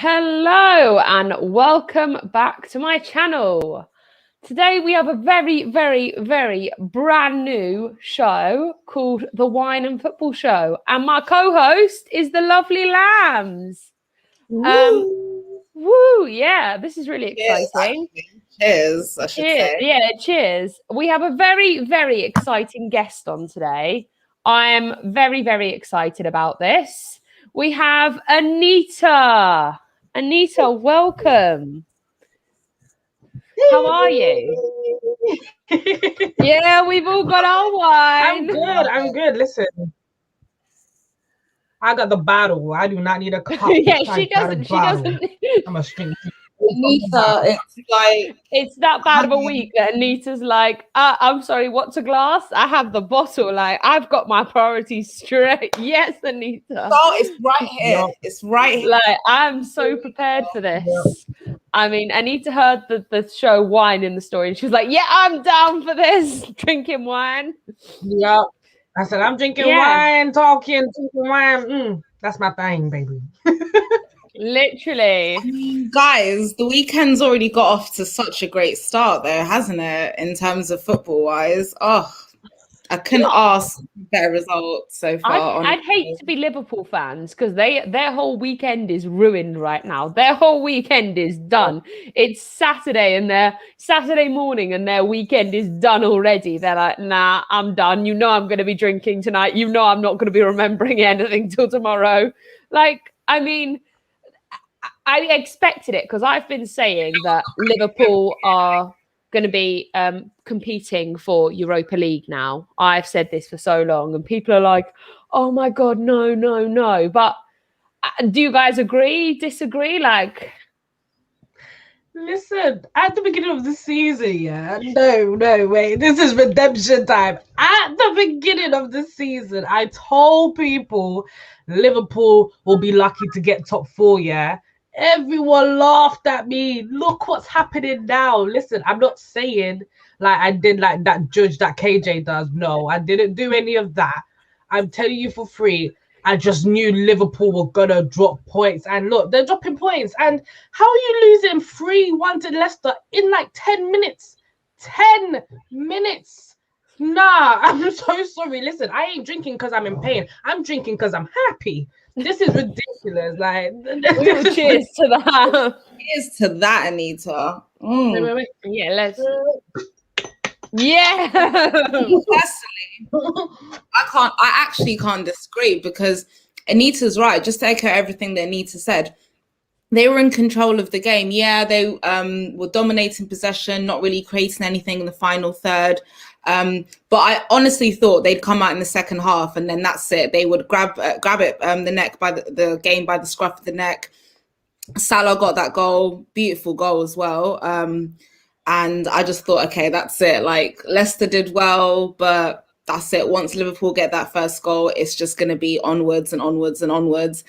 Hello and welcome back to my channel. Today we have a very, very, very brand new show called The Wine and Football Show. And my co-host is the lovely Lambs. Woo, yeah, this is really exciting. Cheers, I should say. Yeah, cheers. We have a very, very exciting guest on today. I am very, very excited about this. We have Anita. Anita, welcome. How are you? Yeah, we've all got our wine. I'm good. Listen, I got the bottle. I do not need a cup. Yeah, she doesn't. I'm a straight. Anita, it's that bad of a week that Anita's like, I'm sorry, what's a glass? I have the bottle. Like, I've got my priorities straight. Yes, Anita. Oh, it's right here. Yep. It's right here. Like, I'm so prepared for this. Yep. I mean, Anita heard the show Wine in the story, and she was like, yeah, I'm down for this. Drinking wine. Yep. I said, I'm drinking wine, drinking wine. That's my thing, baby. Literally. I mean, guys, the weekend's already got off to such a great start though, hasn't it? In terms of football wise. Oh, I couldn't ask for better results so far. I'd hate to be Liverpool fans because their whole weekend is ruined right now. Their whole weekend is done. It's Saturday and their Saturday morning and their weekend is done already. They're like, nah, I'm done. You know I'm going to be drinking tonight. You know I'm not going to be remembering anything till tomorrow. Like, I mean, I expected it because I've been saying that Liverpool are going to be competing for Europa League now. I've said this for so long and people are like, oh my God, no. But do you guys agree, disagree? Like, listen, at the beginning of the season, no, wait, this is redemption time. At the beginning of the season, I told people Liverpool will be lucky to get top 4, Everyone laughed at me. Look what's happening now. Listen, I'm not saying like I did like that judge that KJ does. No, I didn't do any of that. I'm telling you for free. I just knew Liverpool were gonna drop points. And look, they're dropping points. And how are you losing 3-1 to Leicester in like 10 minutes? 10 minutes. Nah, I'm so sorry. Listen, I ain't drinking because I'm in pain. I'm drinking because I'm happy. This is ridiculous. Like, cheers to that. Cheers to that, Anita. Wait. Yeah, let's. Yeah. Personally, I actually can't disagree because Anita's right. Just to echo everything that Anita said, they were in control of the game. Yeah, they were dominating possession, not really creating anything in the final third. But I honestly thought they'd come out in the second half and then that's it. They would grab it the neck by the game by the scruff of the neck. Salah got that goal, beautiful goal as well. And I just thought, okay, that's it. Like Leicester did well, but that's it. Once Liverpool get that first goal, it's just going to be onwards and onwards and onwards.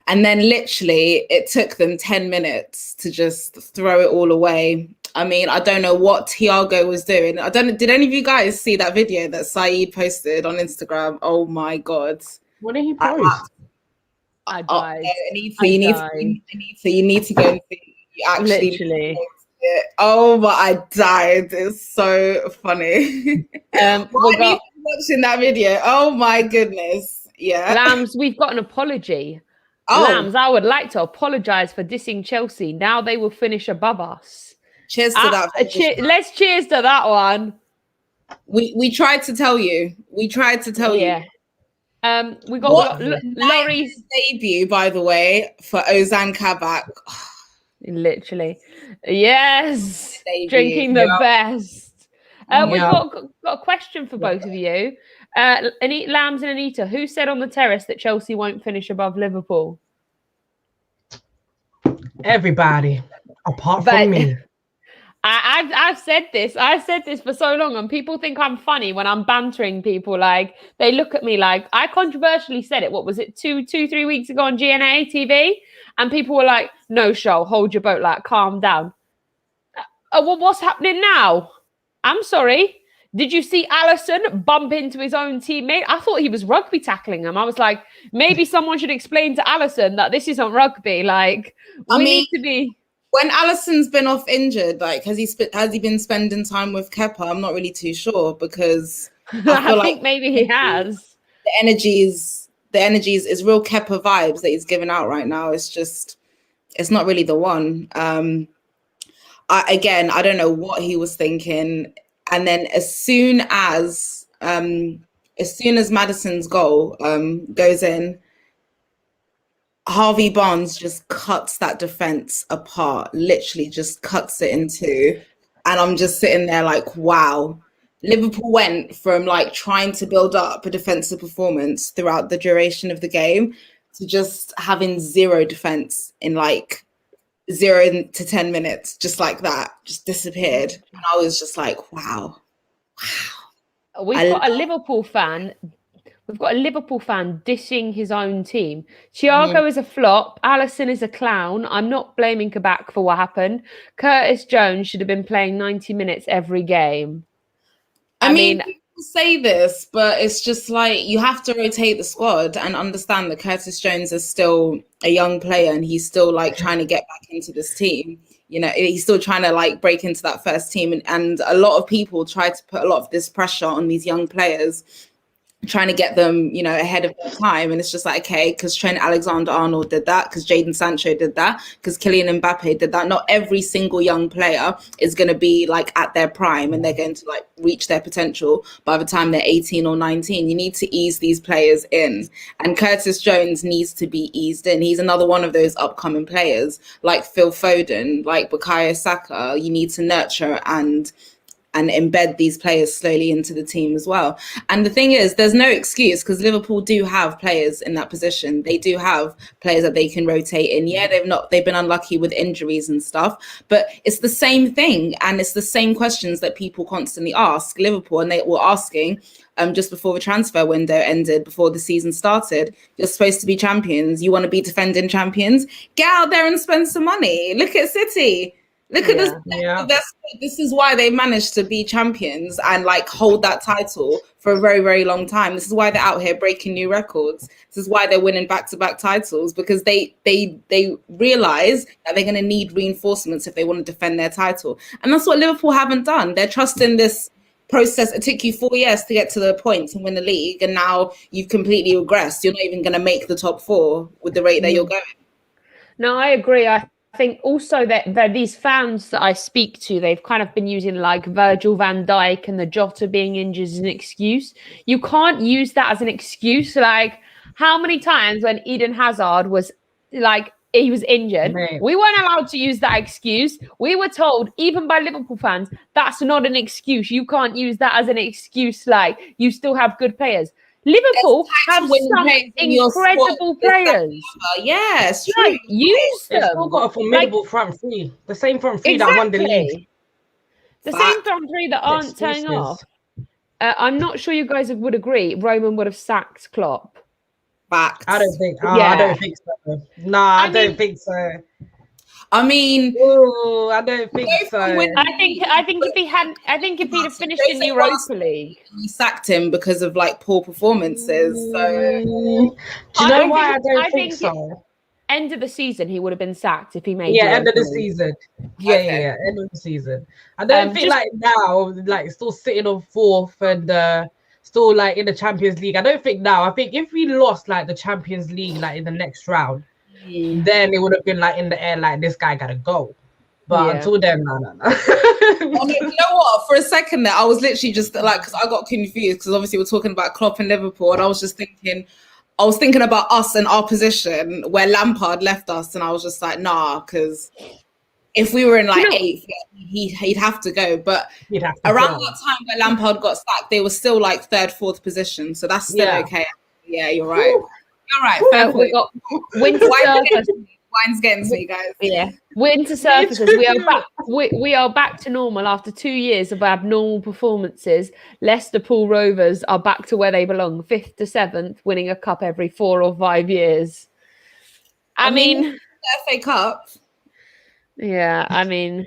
And then literally it took them 10 minutes to just throw it all away. I mean, I don't know what Thiago was doing. Did any of you guys see that video that Saeed posted on Instagram? Oh my God. What did he post? I died. You need to go and see. You actually literally. Oh, but I died. It's so funny. Watching that video. Oh my goodness. Yeah. Lambs, we've got an apology. Lambs, I would like to apologize for dissing Chelsea. Now they will finish above us. Cheers to that. Let's cheers to that one. We tried to tell you. We got Laurie's debut, by the way, for Ozan Kabak. Literally. Yes. Drinking the best. We've got a question for both of you. Lambs and Anita, who said on the terrace that Chelsea won't finish above Liverpool? Everybody, apart from me. I've said this. I've said this for so long, and people think I'm funny when I'm bantering people. Like they look at me like I controversially said it. What was it? 3 weeks ago on GNA TV, and people were like, "No, Shoal, hold your boat. Like, calm down." Well, what's happening now? I'm sorry. Did you see Allison bump into his own teammate? I thought he was rugby tackling him. I was like, maybe someone should explain to Allison that this isn't rugby. Like, we need to be. When Allison's been off injured, like, has he been spending time with Kepa? I'm not really too sure, because I think maybe he has. The energies is real Kepa vibes that he's giving out right now. It's not really the one. I don't know what he was thinking. And then as soon as Maddison's goal goes in, Harvey Barnes just cuts that defense apart, literally just cuts it in two. And I'm just sitting there like, wow. Liverpool went from like trying to build up a defensive performance throughout the duration of the game to just having zero defense in like 0 to 10 minutes, just like that, just disappeared. And I was just like, wow. We've got a Liverpool fan dissing his own team. Thiago is a flop. Alisson is a clown. I'm not blaming Kabak for what happened. Curtis Jones should have been playing 90 minutes every game. I mean, people say this, but it's just like you have to rotate the squad and understand that Curtis Jones is still a young player and he's still like trying to get back into this team. You know, he's still trying to like break into that first team. And a lot of people try to put a lot of this pressure on these young players, trying to get them, you know, ahead of their time. And it's just like, okay, because Trent Alexander-Arnold did that, because Jadon Sancho did that, because Kylian Mbappe did that. Not every single young player is going to be like at their prime and they're going to like reach their potential by the time they're 18 or 19. You need to ease these players in. And Curtis Jones needs to be eased in. He's another one of those upcoming players like Phil Foden, like Bukayo Saka. You need to nurture and embed these players slowly into the team as well. And the thing is, there's no excuse, because Liverpool do have players in that position. They do have players that they can rotate in. Yeah, they've been unlucky with injuries and stuff, but it's the same thing. And it's the same questions that people constantly ask Liverpool, and they were asking just before the transfer window ended, before the season started. You're supposed to be champions. You want to be defending champions? Get out there and spend some money. Look at City. Look at this. Yeah. This is why they managed to be champions and like hold that title for a very, very long time. This is why they're out here breaking new records. This is why they're winning back-to-back titles, because they realize that they're going to need reinforcements if they want to defend their title. And that's what Liverpool haven't done. They're trusting this process. It took you 4 years to get to the points and win the league, and now you've completely regressed. You're not even going to make the top four with the rate that you're going. No, I agree. I think also that these fans that I speak to, they've kind of been using like Virgil van Dijk and the Jota being injured as an excuse. You can't use that as an excuse. Like, how many times when Eden Hazard was like, he was injured, we weren't allowed to use that excuse. We were told, even by Liverpool fans, that's not an excuse. You can't use that as an excuse. Like, you still have good players. Liverpool have some incredible players. Yes, like, use them. They've still got a formidable front three. The same front three that won the league. The same front three that aren't turning off. I'm not sure you guys would agree. Roman would have sacked Klopp. Fact. I don't think. I don't think so. No, I don't think so. I mean, I don't think so. I think if he'd have finished in Europa League, we sacked him because of like poor performances. So, do you know why I don't think so? End of the season, he would have been sacked if he made. Yeah, end of the season. Yeah, end of the season. I don't think like now, like still sitting on fourth and still like in the Champions League. I don't think now. I think if we lost like the Champions League like in the next round, then it would have been like in the air, like this guy gotta go. But until then, no. You know what? For a second there, I was literally just like, because I got confused because obviously we're talking about Klopp and Liverpool, and I was thinking about us and our position where Lampard left us, and I was just like, nah, because if we were in like eighth, he'd have to go. But around that time where Lampard got sacked, they were still like third, fourth position, so that's still okay. Yeah, you're right. You're right. Fair point. We got winter surface. Wine's getting to me, guys. Yeah, winter surfaces. We are back. We are back to normal after 2 years of abnormal performances. Leicester Pool Rovers are back to where they belong, 5th to 7th, winning a cup every 4 or 5 years. I mean, FA Cup. Yeah, I mean,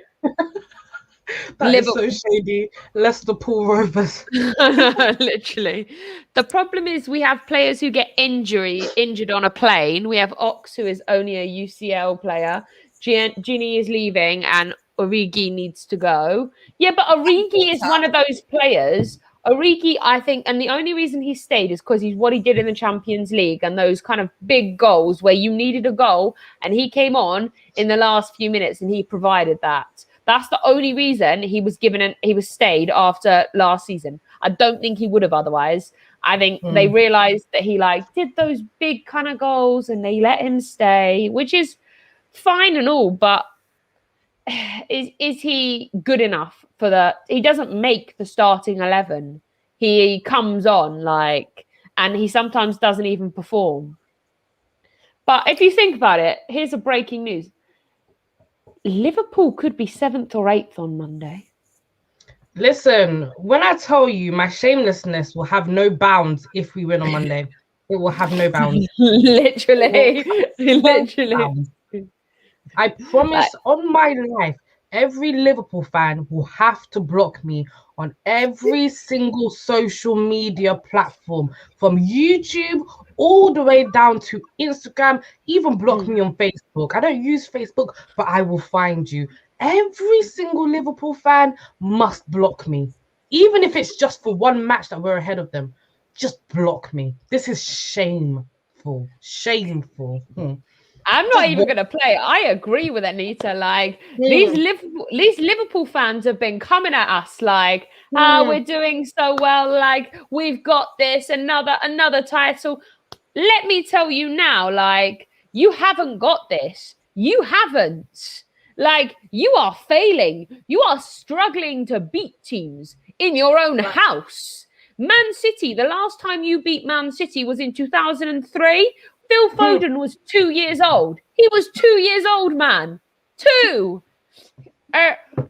That is so shady. Leicester Paul Rovers. Literally. The problem is we have players who get injured on a plane. We have Ox, who is only a UCL player. Ginny is leaving and Origi needs to go. Yeah, but Origi is one of those players. Origi, I think, and the only reason he stayed is because he's what he did in the Champions League and those kind of big goals where you needed a goal and he came on in the last few minutes and he provided that. That's the only reason he was stayed after last season. I don't think he would have otherwise. I think they realized that he did those big kind of goals and they let him stay, which is fine and all, but is he good enough for he doesn't make the starting 11. He comes on and he sometimes doesn't even perform. But if you think about it, here's a breaking news. Liverpool could be 7th or 8th on Monday. Listen, when I tell you my shamelessness will have no bounds if we win on Monday, it will have no bounds. Literally. I promise on my life, every Liverpool fan will have to block me on every single social media platform, from YouTube all the way down to Instagram, even block me on Facebook. I don't use Facebook, but I will find you. Every single Liverpool fan must block me. Even if it's just for one match that we're ahead of them, just block me. This is shameful. Shameful. I'm not even going to play. I agree with Anita. These Liverpool fans have been coming at us we're doing so well. We've got this, another title. Let me tell you now, you haven't got this. You haven't. You are failing. You are struggling to beat teams in your own house. Man City, the last time you beat Man City was in 2003. Phil Foden was 2 years old. He was 2 years old, man. 2.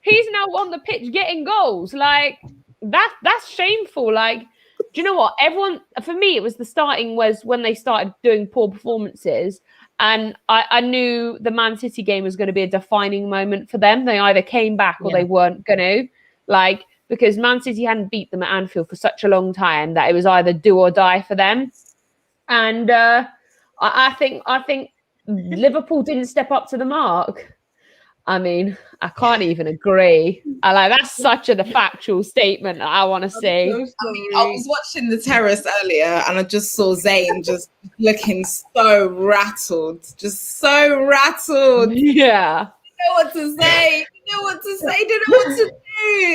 He's now on the pitch getting goals. That's shameful. Do you know what? Everyone, for me, it was the starting was when they started doing poor performances. And I knew the Man City game was going to be a defining moment for them. They either came back or they weren't going to. Because Man City hadn't beat them at Anfield for such a long time that it was either do or die for them. And I think Liverpool didn't step up to the mark. I mean, I can't even agree. That's such a factual statement that I want to say. I was watching The Terrace earlier and I just saw Zayn just looking so rattled. Just so rattled. Yeah. Didn't know what to say. Didn't know what to do.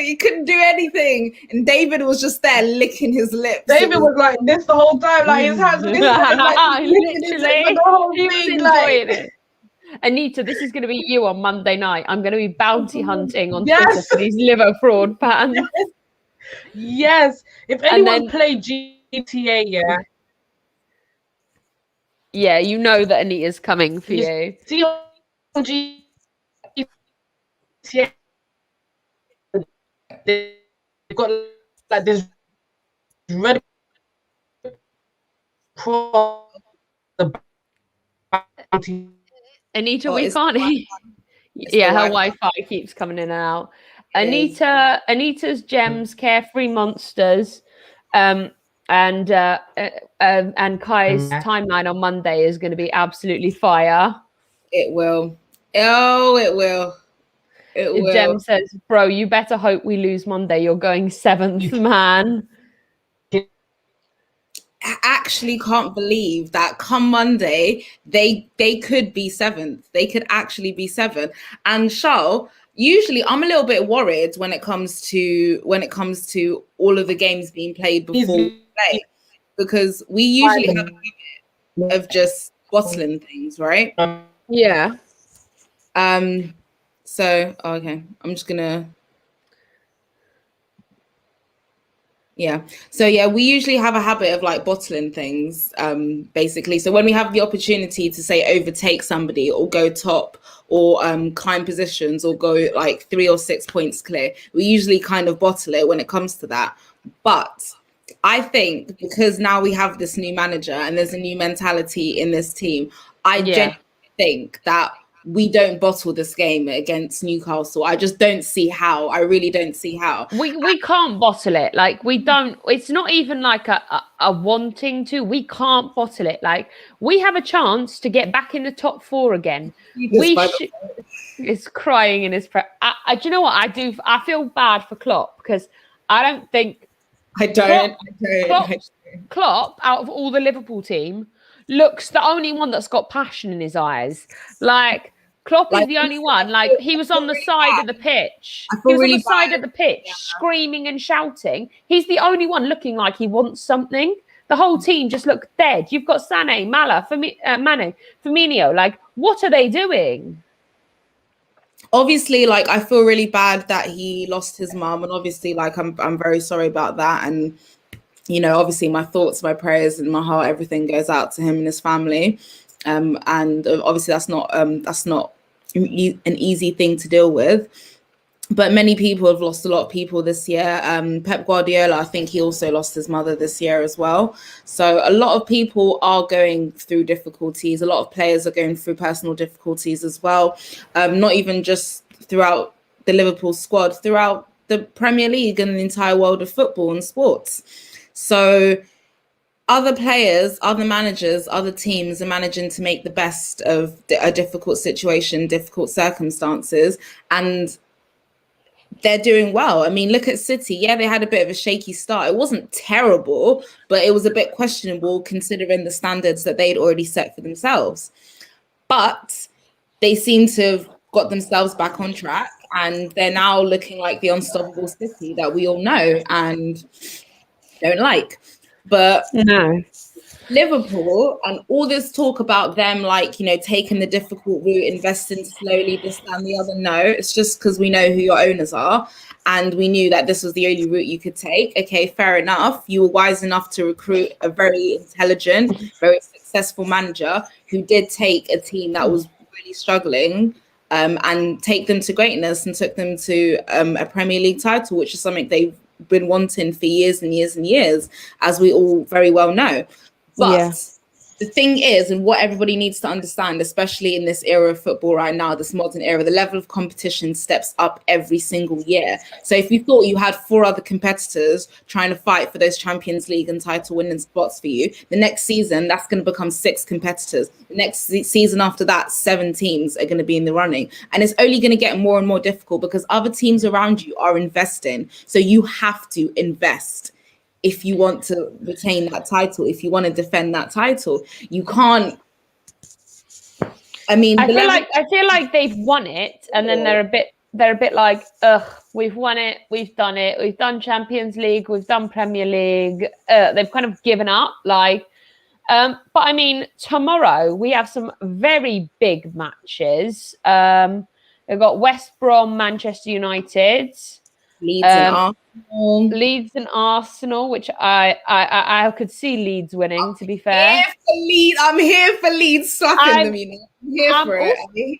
He couldn't do anything. And David was just there licking his lips. David was like this the whole time. His hands were literally. He was enjoying it. Anita, this is going to be you on Monday night. I'm going to be bounty hunting on Twitter for these liver fraud fans. Yes. If anyone played GTA, yeah, you know that Anita's coming for you. See on GTA, they've got this red cross the bounty. Anita, we can't hear. Yeah, her Wi-Fi keeps coming in and out. Anita's gems, Carefree Monsters, and Kai's timeline on Monday is going to be absolutely fire. It will. Oh, it will. It will. Gem says, "Bro, you better hope we lose Monday. You're going 7th, man." I actually can't believe that come Monday they could be 7th. They could actually be 7th. And Charles, usually I'm a little bit worried when it comes to all of the games being played before we play, because we usually have a habit of just bottling things, right? Yeah. So okay, I'm just gonna. Yeah. So yeah, we usually have a habit of bottling things, basically. So when we have the opportunity to say overtake somebody or go top or climb positions or go 3 or 6 points clear, we usually kind of bottle it when it comes to that. But I think because now we have this new manager and there's a new mentality in this team, I genuinely think that we don't bottle this game against Newcastle. I just don't see how. I really don't see how. We can't bottle it. Like, we don't. It's not even like a wanting to. We can't bottle it. Like, we have a chance to get back in the top 4 again. Is crying in his prep. Do you know what I do? I feel bad for Klopp because I don't think. Klopp, out of all the Liverpool team, looks the only one that's got passion in his eyes. Like, Klopp is the only one. Like, he was on the side of the pitch. He was on the side of the pitch, screaming and shouting. He's the only one looking like he wants something. The whole team just look dead. You've got Sané, Mane, Firmino. Like, what are they doing? Obviously, like, I feel really bad that he lost his mum, and obviously, like, I'm very sorry about that. And you know, obviously, my thoughts, my prayers, and my heart, everything goes out to him and his family. And obviously, that's not an easy thing to deal with. But many people have lost a lot of people this year. Pep Guardiola, I think he also lost his mother this year as well. So a lot of people are going through difficulties. A lot of players are going through personal difficulties as well. Not even just throughout the Liverpool squad, throughout the Premier League and the entire world of football and sports. So other players, other managers, other teams are managing to make the best of a difficult situation, difficult circumstances, and they're doing well. I mean, look at City. Yeah, they had a bit of a shaky start. It wasn't terrible, but it was a bit questionable considering the standards that they'd already set for themselves. But they seem to have got themselves back on track, and they're now looking like the unstoppable City that we all know and don't like. But no. Liverpool and all this talk about them, like, you know, taking the difficult route, investing slowly, this and the other. No, it's just because we know who your owners are, and we knew that this was the only route you could take. Okay, fair enough. You were wise enough to recruit a very intelligent, very successful manager who did take a team that was really struggling and take them to greatness and took them to a Premier League title, which is something they've been wanting for years and years and years, as we all very well know. But the thing is, and what everybody needs to understand, especially in this era of football right now, this modern era, the level of competition steps up every single year. So if you thought you had 4 other competitors trying to fight for those Champions League and title winning spots for you, the next season, that's going to become 6 competitors. The next season after that, 7 teams are going to be in the running. And it's only going to get more and more difficult because other teams around you are investing. So you have to invest if you want to retain that title, if you want to defend that title. You can't. I mean, I feel like they've won it, and then they're a bit like, ugh, we've won it, we've done Champions League, we've done Premier League. They've kind of given up, like. But I mean, tomorrow we have some very big matches. We've got West Brom, Manchester United. Leeds and Arsenal, which I could see Leeds winning, to be fair. I'm here for Leeds slapping them, you know.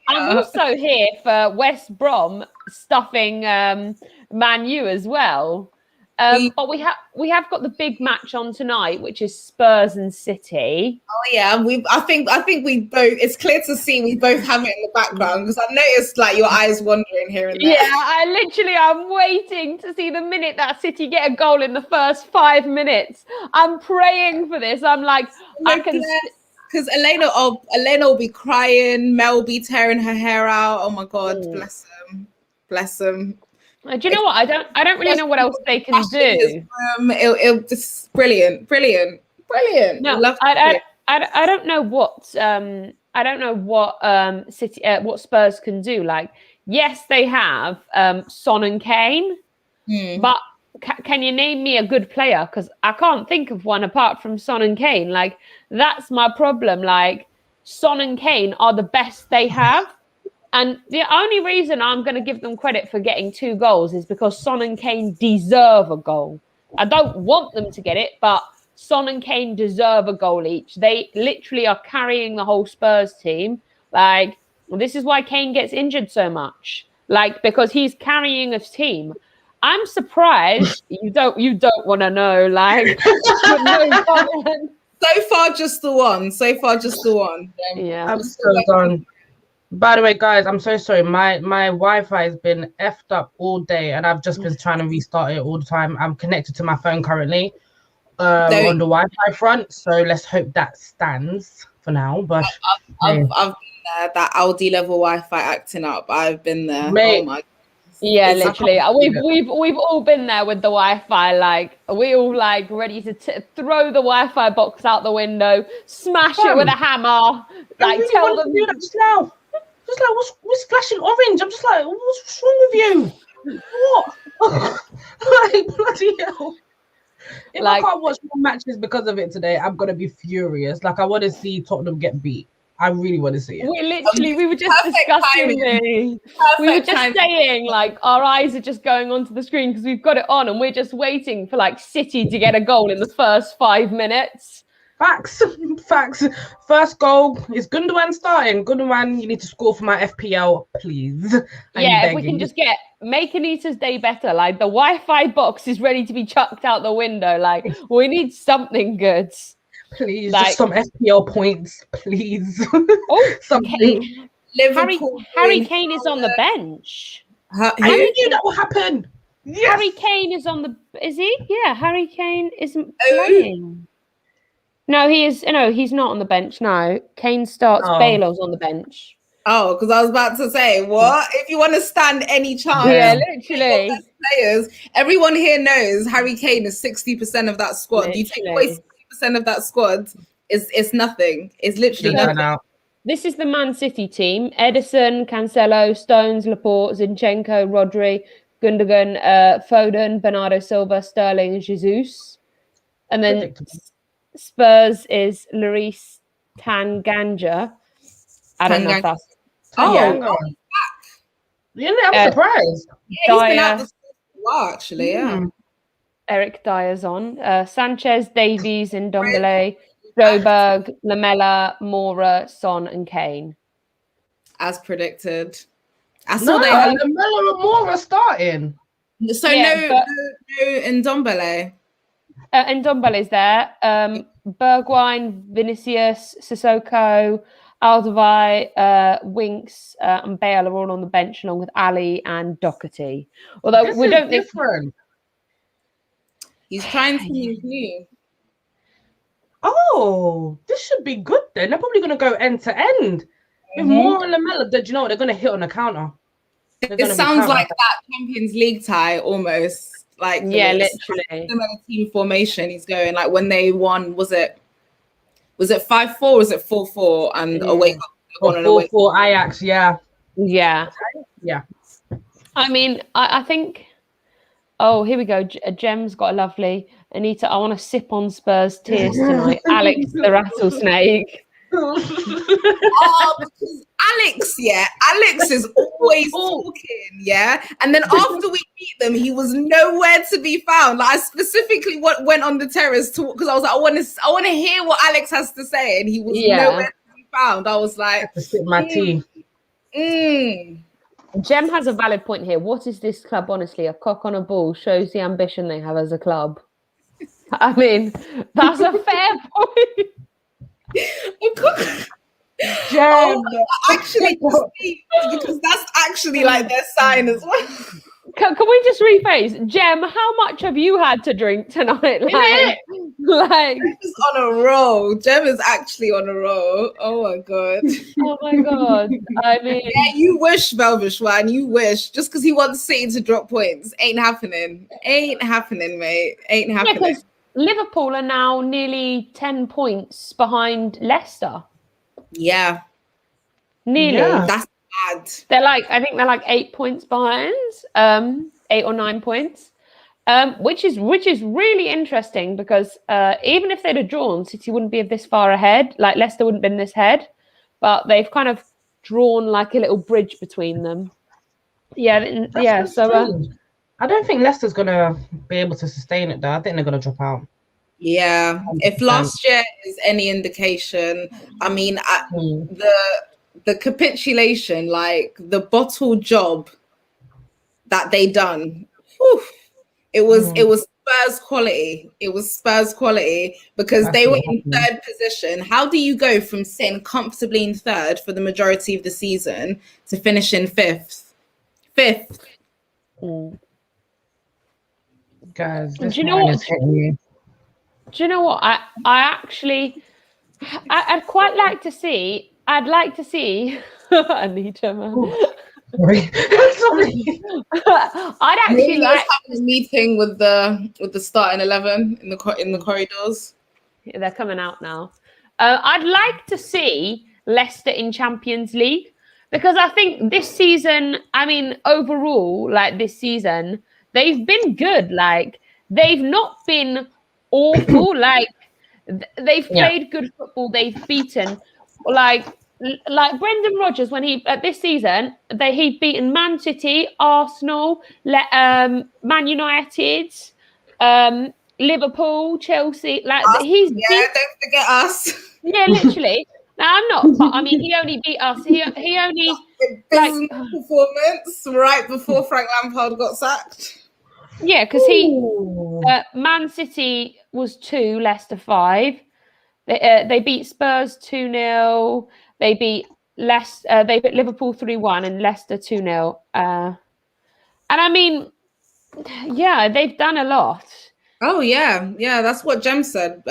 I'm also here for West Brom stuffing Man U as well. But we have got the big match on tonight, which is Spurs and City. Oh yeah, I think we both. It's clear to see we both have it in the background because I noticed like your eyes wandering here and there. Yeah, I'm waiting to see the minute that City get a goal in the first 5 minutes. I'm praying for this. I'm like, I can. Because Elena will be crying. Mel will be tearing her hair out. Oh my God, bless them. Do you know what? I don't really know what else they can do. It'll just brilliant. No, I don't know what City what Spurs can do. Like, yes, they have Son and Kane, but can you name me a good player? Because I can't think of one apart from Son and Kane. Like, that's my problem. Like, Son and Kane are the best they have. And the only reason I'm going to give them credit for getting 2 goals is because Son and Kane deserve a goal. I don't want them to get it, but Son and Kane deserve a goal each. They literally are carrying the whole Spurs team. Like, this is why Kane gets injured so much. Like, because he's carrying a team. I'm surprised you don't want to know. Like, no comment. So far, just the one. Yeah, I'm so done. By the way, guys, I'm so sorry. My Wi-Fi has been effed up all day, and I've just been trying to restart it all the time. I'm connected to my phone currently, on the Wi-Fi front. So let's hope that stands for now. But I've been there, that Aldi level Wi-Fi acting up. I've been there. Mate. Oh my. Yeah, It's- literally. We've all been there with the Wi-Fi. Like we all like ready to throw the Wi-Fi box out the window, smash it with a hammer. Like really tell wanted them. to do that just now. Just like what's flashing orange? I'm just like, what's wrong with you? What? Like bloody hell. If Like- I can't watch more matches because of it today, I'm gonna be furious. Like I want to see Tottenham get beat. I really want to see it. We were just Perfect discussing timing. this. We were Perfect just timing. saying, like, our eyes are just going onto the screen because we've got it on and we're just waiting for like City to get a goal in the first 5 minutes. Facts. First goal is Gundogan starting. Gundogan, you need to score for my FPL, please. Yeah, if we can just make Anita's day better. Like the Wi-Fi box is ready to be chucked out the window. Like we need something good. please, like- just some FPL points, please. Oh, something. Harry Kane is on the bench. I knew that would happen. Yes. Harry Kane is on the. Is he? Yeah, Harry Kane isn't Oh. playing. No, he is. No, he's not on the bench. No, Kane starts. Oh. Bale's on the bench. Oh, because I was about to say, what? If you want to stand any chance, Yeah, literally. players, everyone here knows Harry Kane is 60% of that squad. You take away 60% of that squad, it's nothing. It's literally Just nothing. ran out. This is the Man City team: Edison, Cancelo, Stones, Laporte, Zinchenko, Rodri, Gundogan, Foden, Bernardo Silva, Sterling, Jesus, and then Predictable. Spurs is Lloris Tanganga. I don't know if that's Oh, Yeah. You know, I'm surprised. yeah, he's been Dyer. out the while, actually. Yeah. Eric Dyer's on. Sanchez, Davies, and Ndombele, Joberg, Lamella, Mora, Son, and Kane. As predicted. I No, saw they had, Lamella and Moura starting. so Yeah, no Ndombele. And Ndombele's there. Bergwijn, Vinicius, Sissoko, Alderweireld, Winks, and Bale are all on the bench along with Ali and Doherty. Although This we is don't think different. He's trying something new. Oh, this should be good then. They're probably going to go end to end. With Moura and Lamella, do you know what? They're going to hit on a counter. It sounds like that Champions League tie almost. Like yeah, it's literally. similar team formation he's going. Like when they won, was it 5-4 or was it 4-4 and away Or 4-4 Ajax, yeah. Yeah. Yeah. I mean, I think. Oh, here we go. Gem's got a lovely. Anita, I want to sip on Spurs tears tonight. Alex the rattlesnake. Oh, because Alex is always talking, yeah. And then after we beat them, he was nowhere to be found. Like I specifically went on the terrace to because I was like, I want to hear what Alex has to say, and he was nowhere to be found. I was like, to sip my tea. Gem has a valid point here. What is this club? Honestly, a cock on a ball shows the ambition they have as a club. I mean, that's a fair point. Gem. Actually, because that's actually like their sign as well. Can we just rephrase? Gem, how much have you had to drink tonight? Like Gem is on a roll. Gem is actually on a roll. Oh my god. Oh my god. I mean, yeah, you wish, Belvishwan, you wish. Just because he wants City to drop points. Ain't happening. Ain't happening, mate. Ain't happening. because Liverpool are now nearly 10 points behind Leicester. Yeah. Nearly. Yeah. That's bad. I think they're like 8 points behind, 8 or 9 points, which is really interesting because even if they'd have drawn, City wouldn't be this far ahead. Like Leicester wouldn't have been this ahead, but they've kind of drawn like a little bridge between them. Yeah, yeah. So I don't think Leicester's gonna be able to sustain it though. I think they're gonna drop out. Yeah. If last year is any indication, I mean, the capitulation, like the bottle job that they done, whew, it was Spurs quality. It was Spurs quality because That's they were what in happened. third position. How do you go from sitting comfortably in third for the majority of the season to finishing fifth? Fifth. Guys, Do this you know wine what? is hitting me. Do you know what? I actually, I'd quite like to see. I'd like to see Anita, man. Sorry. Sorry. I'd actually Mourinho's like. having a meeting with the starting 11 in the corridors. They're coming out now. I'd like to see Leicester in Champions League because I think this season, I mean, overall, like this season, they've been good. Like they've not been awful. Like they've Yeah. played good football. They've beaten like Brendan Rodgers when he this season he'd beaten Man City, Arsenal, Man United, Liverpool, Chelsea. Like he's Yeah, don't forget us. yeah, literally. Now I'm not, but I mean he only beat us. He only like Abysmal performance right before Frank Lampard got sacked. yeah, because he Ooh. Man City was 2, Leicester 5. They beat Spurs 2-0. They beat they beat Liverpool 3-1 and Leicester 2-0. And I mean, yeah, they've done a lot. Oh yeah, that's what Jem said.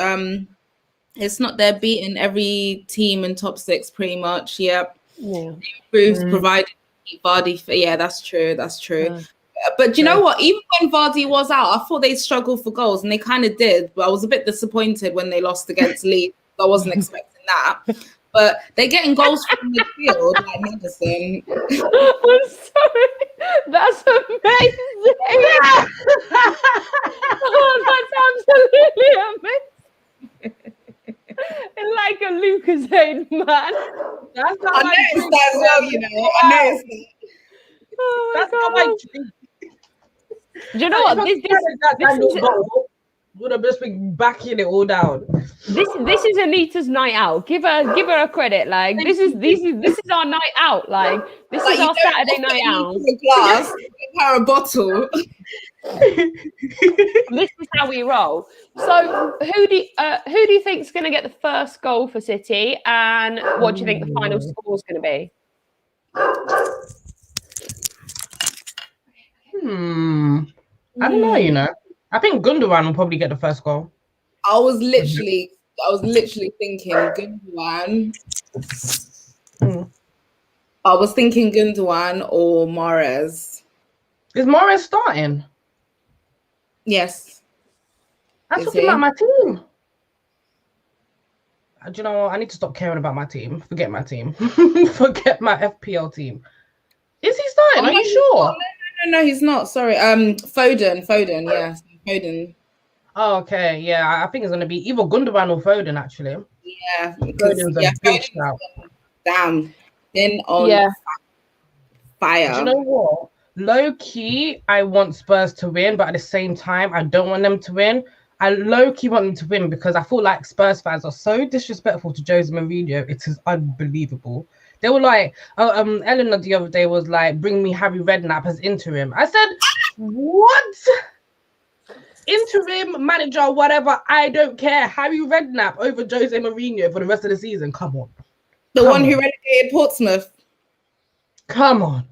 It's not they're beating every team in top 6 pretty much. Yep. Yeah. Proves provided Vardy. Yeah, that's true. But do you know what? Even when Vardy was out, I thought they'd struggle for goals, and they kind of did. But I was a bit disappointed when they lost against Leeds. I wasn't expecting that. But they're getting goals from midfield, like Madison. I'm sorry. That's amazing. Oh, that's absolutely amazing. Like a Lucasade, man. That's how I noticed that as well, you know. I noticed that. Oh my That's God. how I drink. Do you know what? This would have just been backing it all down. this is Anita's night out. Give her a credit. Like this is our night out. Like this is our Saturday night out. A glass, give her a bottle. This is how we roll. So who do you think is going to get the first goal for City, and what do you think the final score is going to be? I don't know, you know. I think Gundogan will probably get the first goal. I was literally thinking Gundogan. I was thinking Gundogan or Mahrez. Is Mahrez starting? Yes. I'm Is talking he? about my team. Do you know what? I need to stop caring about my team. Forget my team. Forget my FPL team. Is he starting? Are you sure? No, he's not. Sorry. Foden. Yeah, Foden. Oh, okay. Yeah, I think it's gonna be either Gundogan or Foden. Actually. Yeah. Because, Foden's a good shout. Damn. Then on fire. Do you know what? Low key, I want Spurs to win, but at the same time, I don't want them to win. I low key want them to win because I feel like Spurs fans are so disrespectful to Jose Mourinho. It is unbelievable. They were like, Eleanor the other day was like, bring me Harry Redknapp as interim. I said, what? Interim manager, whatever, I don't care. Harry Redknapp over Jose Mourinho for the rest of the season. Come on. The one who relegated Portsmouth. Come on.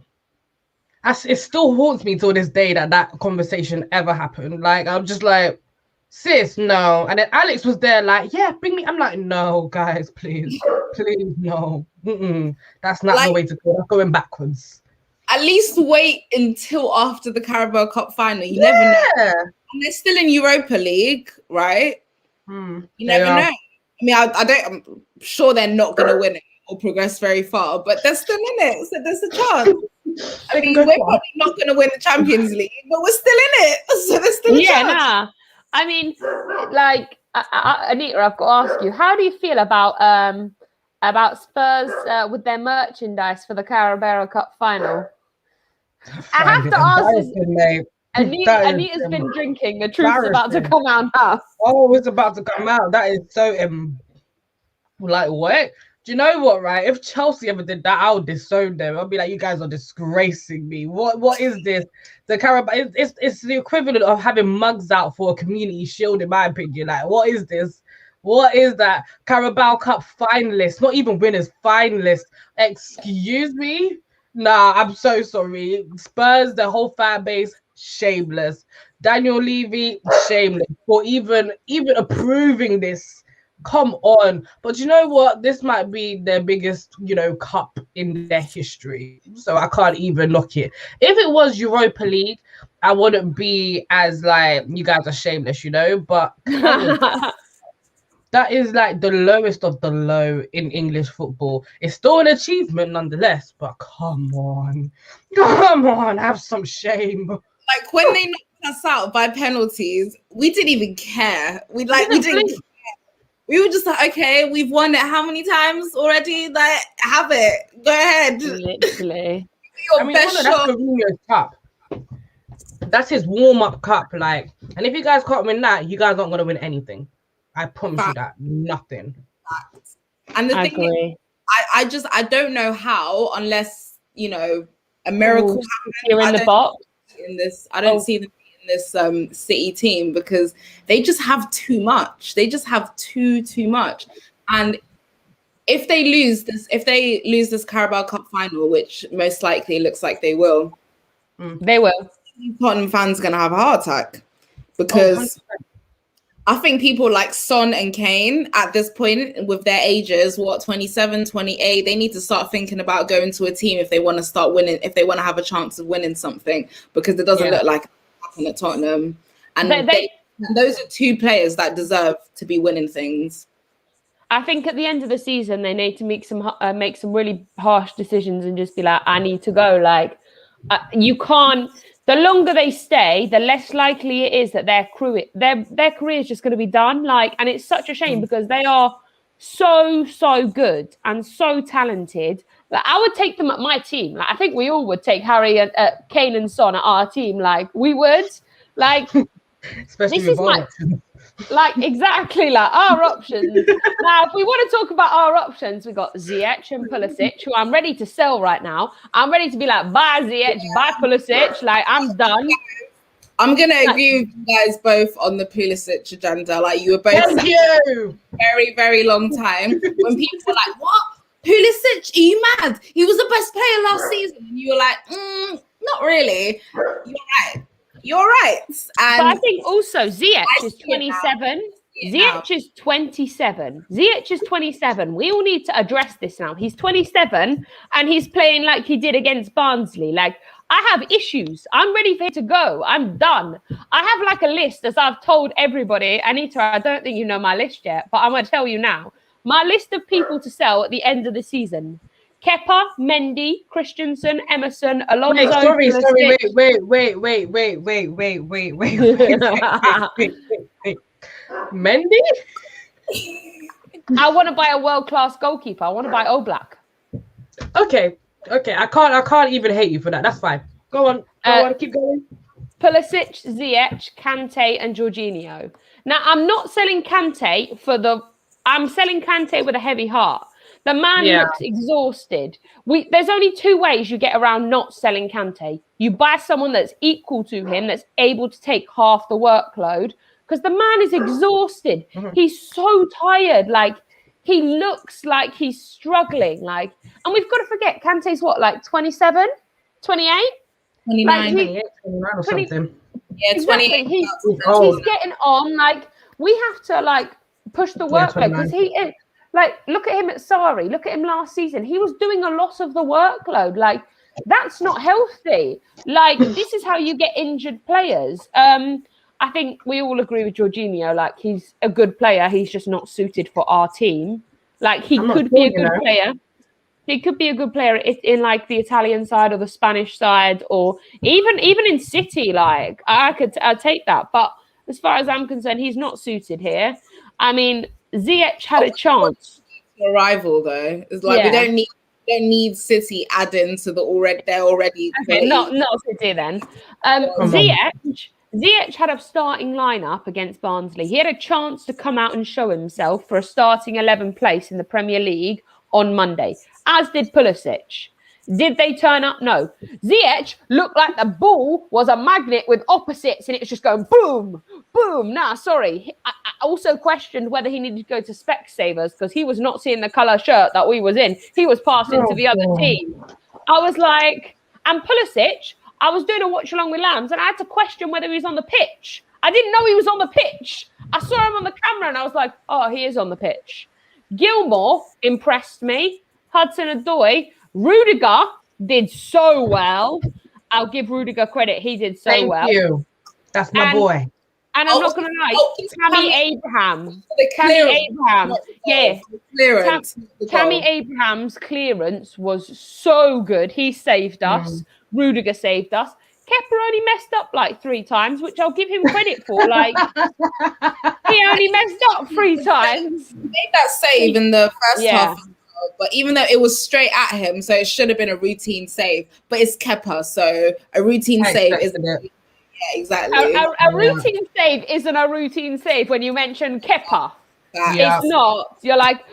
It still haunts me till this day that conversation ever happened. Like, I'm just like, sis, no. And then Alex was there like, yeah, bring me. I'm like, no, guys, please, no. That's not the way to go. That's going backwards. At least wait until after the Carabao Cup final. You never know. And they're still in Europa League, right? You never know. I mean, I'm sure they're not going to win it or progress very far, but they're still in it, so there's a chance. I mean, we're probably not going to win the Champions League, but we're still in it, so there's still a chance. Nah. I mean, like, Anita, I've got to ask you, how do you feel about Spurs with their merchandise for the Carabao Cup final? I have to ask you, Anita's been drinking. The truth's about to come out now. Oh, it's about to come out. That is so like what? Do you know what, right? If Chelsea ever did that, I would disown them. I'd be like, you guys are disgracing me. What is this? The Carabao, it's the equivalent of having mugs out for a community shield, in my opinion. Like, what is this? What is that? Carabao Cup finalists, not even winners, finalists. Excuse me? Nah, I'm so sorry. Spurs, the whole fan base, shameless. Daniel Levy, shameless for even approving this. Come on. But you know what? This might be their biggest, cup in their history. So I can't even knock it. If it was Europa League, I wouldn't be as like, you guys are shameless, But that is like the lowest of the low in English football. It's still an achievement nonetheless, but come on, have some shame. Like when they knocked us out by penalties, we didn't even care. We didn't care. We were just like, okay, we've won it how many times already? Like, have it. Go ahead. Literally. That's Mourinho's cup. That's his warm-up cup. Like, and if you guys can't win that, you guys aren't gonna win anything. I promise you that. Nothing. And the thing is, I don't know how, unless a miracle here in the box. In this, I don't see them in this City team because they just have too much. They just have too much. And if they lose this Carabao Cup final, which most likely looks like they will, Tottenham fans are gonna have a heart attack because I think people like Son and Kane at this point with their ages, 27, 28, they need to start thinking about going to a team if they want to start winning, if they want to have a chance of winning something, because it doesn't look like happening at Tottenham. And those are two players that deserve to be winning things. I think at the end of the season, they need to make some really harsh decisions and just be like, I need to go. Like, you can't. The longer they stay, the less likely it is that their career is just going to be done. Like, and it's such a shame because they are so good and so talented. Like, I would take them at my team. Like, I think we all would take Harry and Kane and Son at our team. Like, we would. Like, especially this is like exactly like our options. Now, if we want to talk about our options, we got Ziyech and Pulisic, who I'm ready to sell right now. I'm ready to be like, bye Ziyech, bye Pulisic. Like, I'm done. I'm gonna agree with you guys both on the Pulisic agenda. Like, you were both very, very long time when people were like, "What? Pulisic? Are you mad? He was the best player last season." And you were like, "Not really." You're right. And but I think also Ziyech is 27. Ziyech is 27. Ziyech is 27. We all need to address this now. He's 27 and he's playing like he did against Barnsley. Like, I have issues. I'm ready for him to go. I'm done. I have like a list, as I've told everybody. Anita, I don't think you know my list yet, but I'm going to tell you now. My list of people to sell at the end of the season. Kepa, Mendy, Christensen, Emerson, Alonso. Wait. Mendy? I want to buy a world-class goalkeeper. I want to buy Oblak. Okay. I can't even hate you for that. That's fine. Go on, keep going. Pulisic, Ziyech, Kante, and Jorginho. Now, I'm not selling Kante I'm selling Kante with a heavy heart. The man looks exhausted. There's only two ways you get around not selling Kante. You buy someone that's equal to him, that's able to take half the workload, because the man is exhausted. He's so tired. Like, he looks like he's struggling. Like, and we've got to forget, Kante's what, like 27, 28? 29, like 29 or something. Yeah, exactly. 28. He's getting on. Like, we have to like push the workload because he is. Like, look at him at Sarri. Look at him last season. He was doing a lot of the workload. Like, that's not healthy. Like, this is how you get injured players. I think we all agree with Jorginho. Like, he's a good player. He's just not suited for our team. Like, he could be a good player. He could be a good player in like the Italian side or the Spanish side, or even in City. Like, I'd take that. But as far as I'm concerned, he's not suited here. I mean, Ziyech had a chance. Rival though, it's like we don't need City adding to they're already. Okay, not City then. Ziyech had a starting lineup against Barnsley. He had a chance to come out and show himself for a starting 11 place in the Premier League. on Monday, as did Pulisic. Did they turn up? No. Ziyech looked like the ball was a magnet with opposites and it was just going boom, boom. Nah, sorry. I also questioned whether he needed to go to Specsavers because he was not seeing the colour shirt that we was in. He was passing to the other team. I was like, and Pulisic, I was doing a watch along with Lambs and I had to question whether he was on the pitch. I didn't know he was on the pitch. I saw him on the camera and I was like, oh, he is on the pitch. Gilmour impressed me. Hudson-Odoi. Rudiger did so well. I'll give Rudiger credit. He did so well. Thank you. That's my boy. And I'm not going to lie, Tammy Abraham. Yeah. Tammy Abraham's clearance was so good. He saved us. Rudiger saved us. Kepa only messed up like 3 times, which I'll give him credit for. Like, he only messed up 3 times. He made that save in the first half. But even though it was straight at him, so it should have been a routine save. But it's Kepa, so a routine save isn't it? Yeah, exactly. A routine save isn't a routine save when you mention Kepa. It's not. You're like,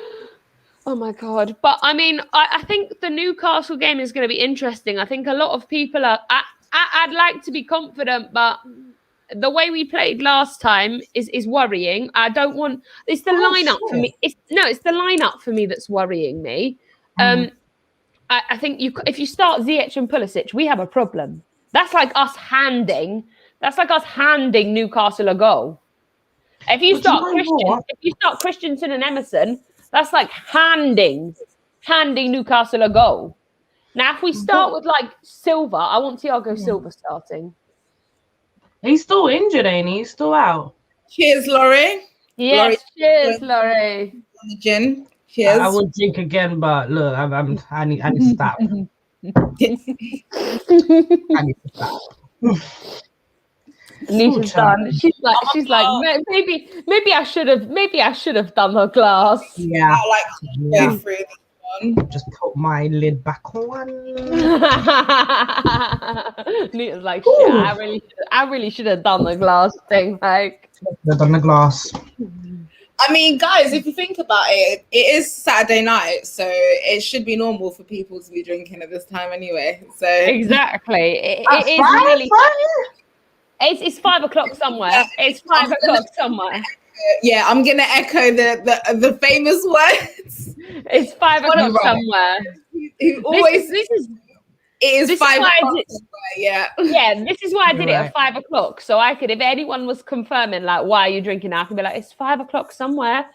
oh my God. But I mean, I think the Newcastle game is going to be interesting. I think a lot of people are. I'd like to be confident, but the way we played last time is worrying. I don't want. It's the lineup for me. It's the lineup for me that's worrying me. I think if you start Ziyech and Pulisic, we have a problem. That's like us handing Newcastle a goal. If you start Christensen and Emerson, that's like handing Newcastle a goal. Now, if we start with like Silva, I want Thiago Silva starting. He's still injured, ain't he? He's still out. Cheers, Laurie. Yes, cheers, Laurie. On the gin. Cheers. I will drink again, but look, I need to stop. I need to stop. Nisha's done. She's like, maybe I should have done the glass. Yeah. I like through this one. Just put my lid back on. Nita's like, shit, I really should have done the glass thing. Like, done the glass. I mean, guys, if you think about it, it is Saturday night, so it should be normal for people to be drinking at this time anyway. So exactly, it is really. It's 5 o'clock somewhere. It's 5 o'clock somewhere. Yeah, I'm gonna echo the famous words. It's 5 o'clock somewhere. It is 5 o'clock. Yeah. This is why I did it at 5 o'clock. So I could, if anyone was confirming, like, why are you drinking now? I could be like, it's 5 o'clock somewhere.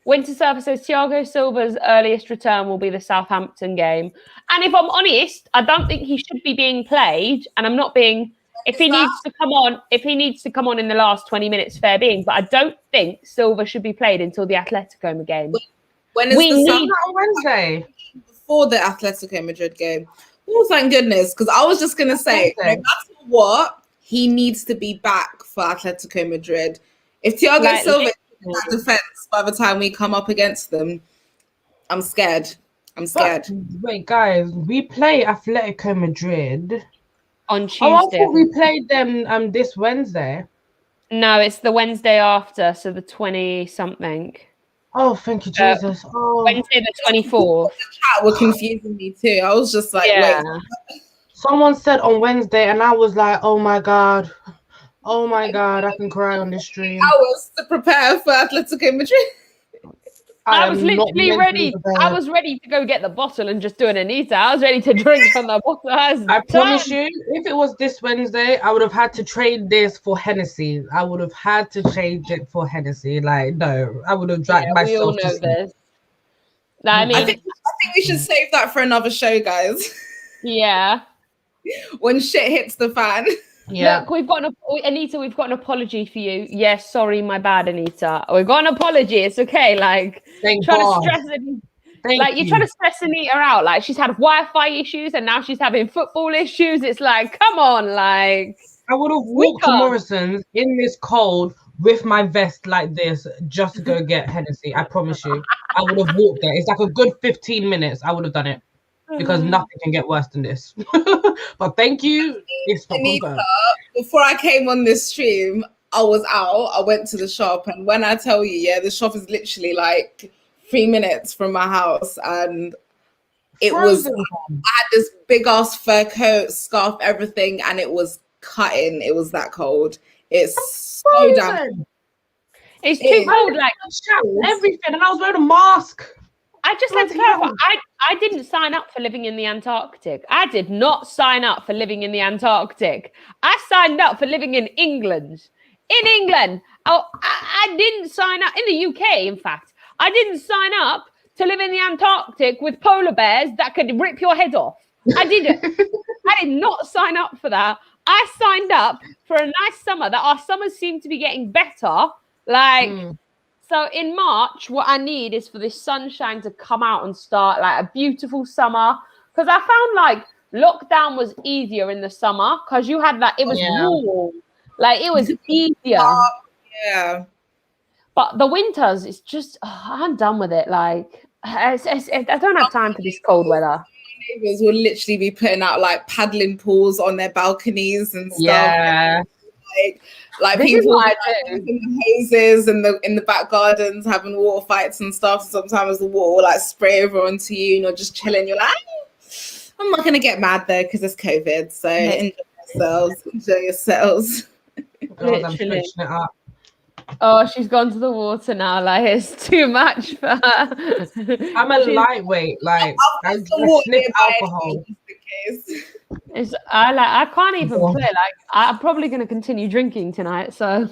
Winter Surfer says Thiago Silva's earliest return will be the Southampton game. And if I'm honest, I don't think he should be being played. And I'm not being, if he needs to come on in the last 20 minutes, fair being. But I don't think Silva should be played until the Atletico game. When is on Wednesday? Before the Atletico Madrid game. Oh, thank goodness. Because I was just going to say, no matter what, he needs to be back for Atletico Madrid. If Thiago Silva is in that defense by the time we come up against them, I'm scared. But, wait, guys, we play Atletico Madrid on Tuesday. Oh, I thought we played them this Wednesday. No, it's the Wednesday after, so the 20-something. Oh, thank you, Jesus. Wednesday the 24th. The chat were confusing me too. I was just like, wait. Someone said on Wednesday, and I was like, oh my God, I can cry on this stream. Hours to prepare for Atletico Madrid. I was literally ready. I was ready to go get the bottle and just do an Anita. I was ready to drink from the bottle. I promise you, if it was this Wednesday, I would have had to trade this for Hennessy. I would have had to change it for Hennessy. Like, no, I would have dragged myself. We all know this. No, I mean, I think we should save that for another show, guys. Yeah. When shit hits the fan. Yeah. Look, Anita, we've got an apology for you. Yes, sorry, my bad, Anita. We've got an apology. It's okay. Like, you're trying to stress Anita out. Like, she's had Wi-Fi issues and now she's having football issues. It's like, come on, like. I would have walked to Morrison's in this cold with my vest like this just to go get Hennessy. I promise you. I would have walked there. It's like a good 15 minutes. I would have done it. Because nothing can get worse than this. But thank you. Anita, before I came on this stream, I was out. I went to the shop, and when I tell you, the shop is literally like 3 minutes from my house, and it Frozen. was, I had this big ass fur coat, scarf, everything, and it was cutting. It was that cold. It's so damn. Frozen. It's It too is. cold. Like, Everything, and I was wearing a mask. I just like to Bloody clarify, hell. I didn't sign up for living in the Antarctic. I did not sign up for living in the Antarctic. I signed up for living in England. In England. Oh, I didn't sign up in the UK, in fact. I didn't sign up to live in the Antarctic with polar bears that could rip your head off. I didn't. I did not sign up for that. I signed up for a nice summer, that our summers seem to be getting better. Like, so in March, what I need is for this sunshine to come out and start like a beautiful summer. Because I found like lockdown was easier in the summer because you had like, it was warm. Like it was easier. Yeah. But the winters, it's just, I'm done with it. Like, I don't have time for this cold weather. Neighbors will literally be putting out like paddling pools on their balconies and stuff. Yeah. Like This is people what I in the houses and in the back gardens having water fights and stuff. Sometimes the water will like spray over onto you and you're just chilling. You're like, I'm not gonna get mad though because it's COVID. So enjoy yourselves. Enjoy yourselves. God, I'm Literally. switching it up. Oh, she's gone to the water now. Like, it's too much for her. I'm a lightweight. Like I sniff alcohol. I can't even play. Like, I'm probably going to continue drinking tonight. So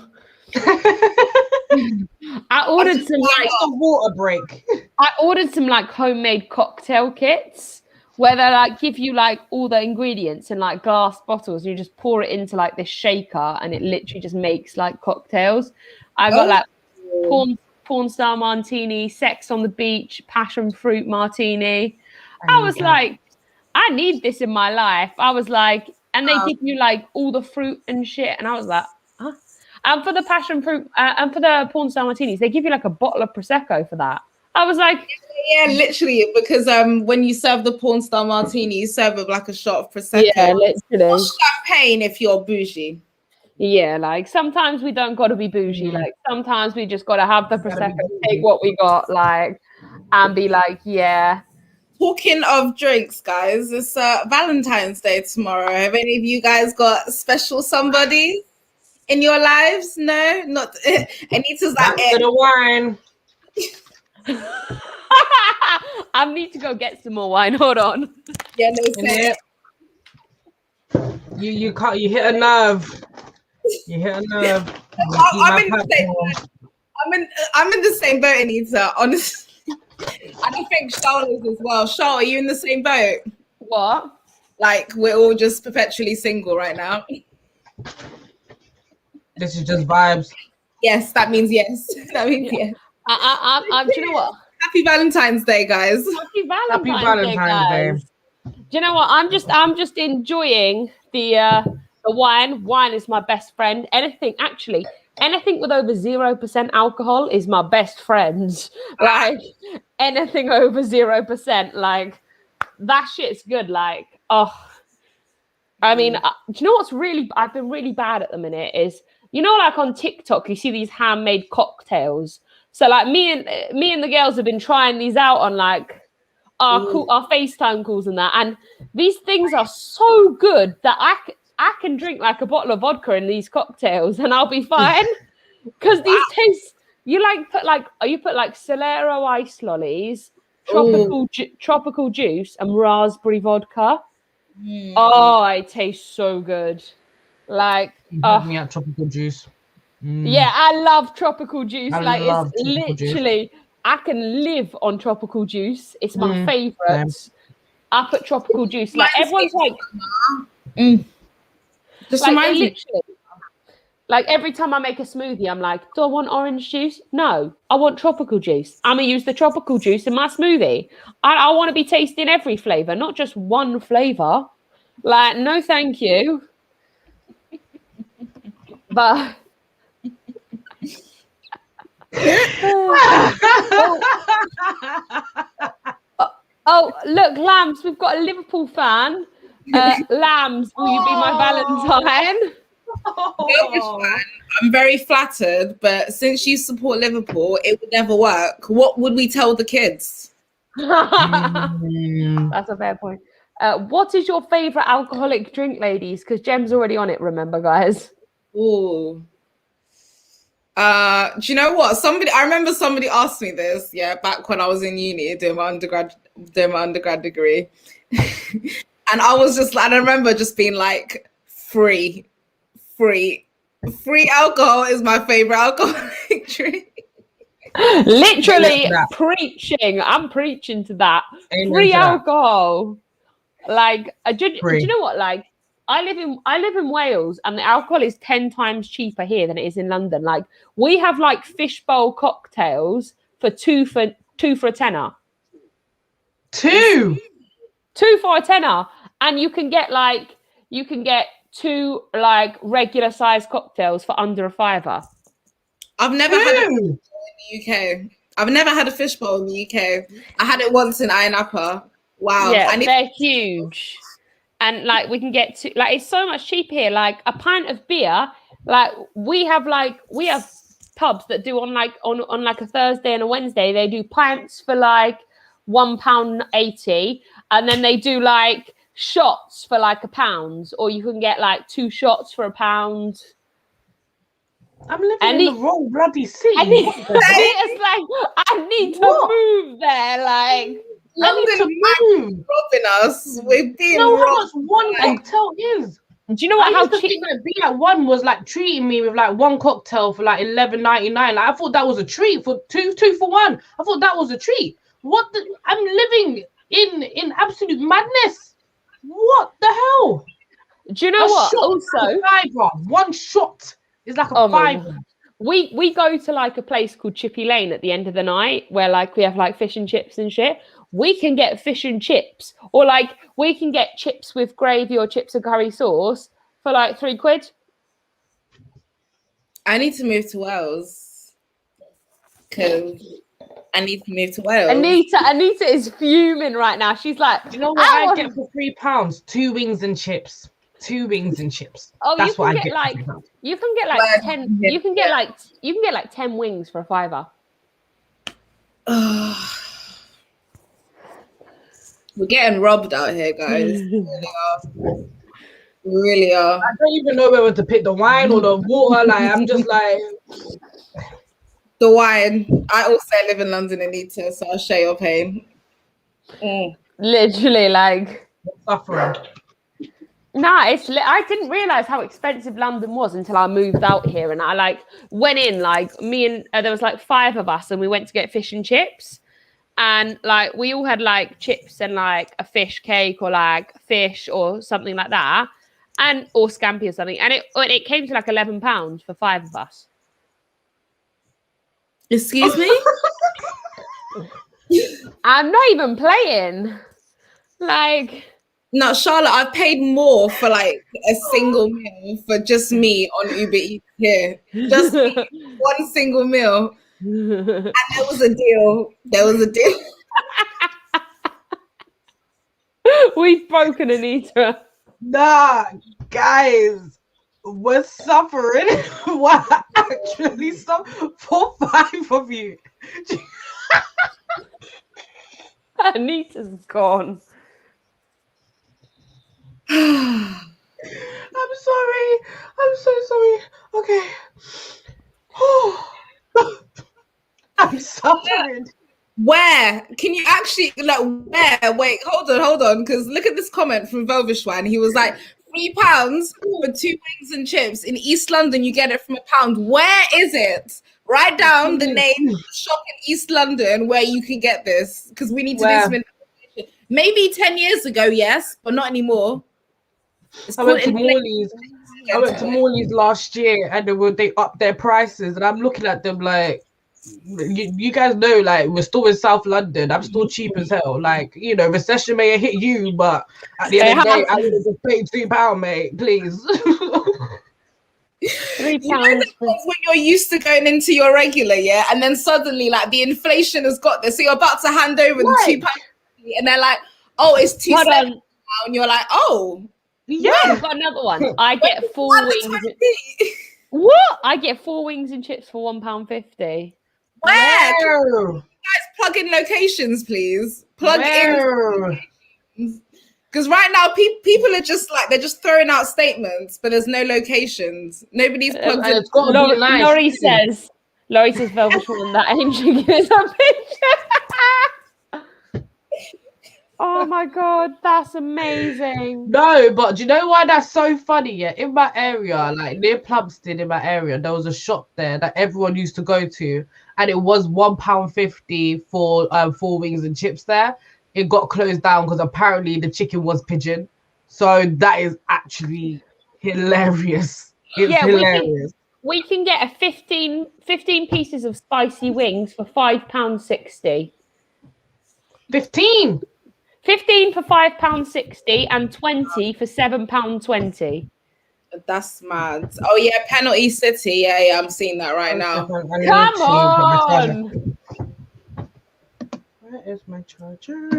I ordered some like It's a water break. I ordered some like homemade cocktail kits where they like give you like all the ingredients in like glass bottles. You just pour it into like this shaker and it literally just makes like cocktails. I got like porn star martini, sex on the beach, passion fruit martini. I was like, I need this in my life. I was like, and they give you like all the fruit and shit. And I was like, huh? And for the passion fruit and for the porn star martinis, they give you like a bottle of Prosecco for that. I was like, yeah, literally, because when you serve the porn star martini, you serve with like a shot of Prosecco. yeah, literally. Or champagne if you're bougie. Yeah, like sometimes we don't got to be bougie. Like sometimes we just got to have the Prosecco, take what we got, like, and be like, yeah. Talking of drinks, guys, it's Valentine's Day tomorrow. Have any of you guys got special somebody in your lives? No, not Anita's like bit of wine. I need to go get some more wine. Hold on. Yeah, no, You can't. You hit a nerve. You hit a nerve. I'm in the same boat, Anita. Honestly. And I think Charlotte is as well. Charlotte, are you in the same boat? What? Like we're all just perpetually single right now. This is just vibes. Yes, that means yes. That means yes. Do you know what? Happy Valentine's Day, guys. Happy Valentine's Day, guys. Do you know what? I'm just enjoying the wine. Wine is my best friend. Anything with over 0% alcohol is my best friend. Like anything over 0%, like that shit's good. Like, oh, I mean, do you know what's I've been really bad at the minute is, you know, like on TikTok, you see these handmade cocktails. So like me and the girls have been trying these out on like our FaceTime calls and that. And these things are so good that I can drink like a bottle of vodka in these cocktails and I'll be fine. Because these taste, you put like Solero ice lollies, tropical juice and raspberry vodka. Oh, it tastes so good. Like me at tropical juice. Yeah, I love tropical juice. I like love it's tropical literally juice. I can live on tropical juice. It's my favorite. I put tropical juice. Like everyone's like Just like, remind me. literally, like every time I make a smoothie, I'm like, do I want orange juice? No, I want tropical juice. I'm gonna use the tropical juice in my smoothie. I want to be tasting every flavor, not just one flavor. Like, no, thank you. But oh, look, Lambs, we've got a Liverpool fan. Lambs, will you be my Valentine? Fan. I'm very flattered, but since you support Liverpool, it would never work. What would we tell the kids? That's a fair point. What is your favorite alcoholic drink, ladies? Because Jem's already on it, remember, guys? Ooh. Do you know what? I remember somebody asked me this, back when I was in uni doing my undergrad degree. And I was just like, I remember just being like, free alcohol is my favorite alcoholic drink. Literally preaching. I'm preaching to that. Amen Free to that. alcohol. Like, do you know what? Like, I live in Wales, and the alcohol is 10 times cheaper here than it is in London. Like, we have like fishbowl cocktails for two for a tenner. Two For a tenner, and you can get two like regular sized cocktails for under a £5. I've never had a fishbowl in the UK. I've never had a fishbowl in the UK. I had it once in Ayia Napa. Wow. Yeah, they're huge. And like we can get to like it's so much cheaper here. Like a pint of beer, like we have pubs that do on like a Thursday and a Wednesday, they do pints for like £1.80, and then they do like shots for like £1, or you can get like 2 shots for £1. I'm living in the wrong bloody city. It's like I need to move there. Like London is robbing us. We're being robbed. How much one cocktail is? Do you know what? How cheap? Like being at one was like treating me with like one cocktail for like $11.99. Like I thought that was a treat for two for one. I thought that was a treat. I'm living in absolute madness. What the hell? Do you know what? Also, one shot is like a £5. We go to like a place called Chippy Lane at the end of the night where like we have like fish and chips and shit. We can get fish and chips, or like we can get chips with gravy or chips and curry sauce for like £3. I need to move to Wales because I need to move to Wales. Anita is fuming right now. She's like, do you know what I get for £3? 2 wings and chips. 2 wings and chips. Oh, that's what I get. You can get like 10. You can get like 10 wings for a £5. We're getting robbed out here, guys. We really are. I don't even know whether to pick the wine or the water. Like I'm just like the wine. I also live in London, Anita, so I'll share your pain. Literally, like suffering. Nah, I didn't realize how expensive London was until I moved out here, and I like went in like me and there was like 5 of us, and we went to get fish and chips, and like we all had like chips and like a fish cake or like fish or something like that, or scampi or something, and it came to like £11 for 5 of us. Excuse me? I'm not even playing. Like. No, Charlotte, I've paid more for like a single meal for just me on Uber Eats here. Just one single meal. And there was a deal. We've broken Anita. Nah, guys, we're suffering. We're actually suffering for 5 of you. Anita's gone. I'm sorry. I'm so sorry. Okay. I'm suffering. Where? Can you actually like where? Wait, hold on, because look at this comment from Velvishwan. He was like, £3 for 2 wings and chips. In East London, you get it from £1. Where is it? Write down the name of the shop in East London where you can get this, because we need to do some information. Maybe 10 years ago, yes, but not anymore. I went to Morley's last year, and they upped their prices, and I'm looking at them like, you guys know, like we're still in South London. I'm still cheap as hell. Like, you know, recession may have hit you, but at the end of the day, I would have just paid £3, mate. Please. £3 you know when you're used to going into your regular, yeah, and then suddenly like the inflation has got there, so you're about to hand over the £2, and they're like, oh, it's £2 now, and you're like, oh. Yeah, I've got another one. I get 4 wings. What? I get 4 wings and chips for £1.50. Where? Where? Guys, plug in locations, please. Plug in. Where? Because right now, people are just like, they're just throwing out statements, but there's no locations. Nobody's plugged in. It's got to be nice. Laurie says, Velvet Swan, that engine gives a picture. Oh my God, that's amazing. No, but do you know why that's so funny? Yeah, in my area, like near Plumstead, in my area, there was a shop there that everyone used to go to, and it was £1.50 for 4 wings and chips there. It got closed down because apparently the chicken was pigeon. So that is actually hilarious. It's hilarious. We can get a 15 pieces of spicy wings for £5.60. 15. 15 for £5.60 and 20 for £7.20. That's mad. Oh yeah, Penalty City. Yeah, I'm seeing that right now. Come on. Where is my charger?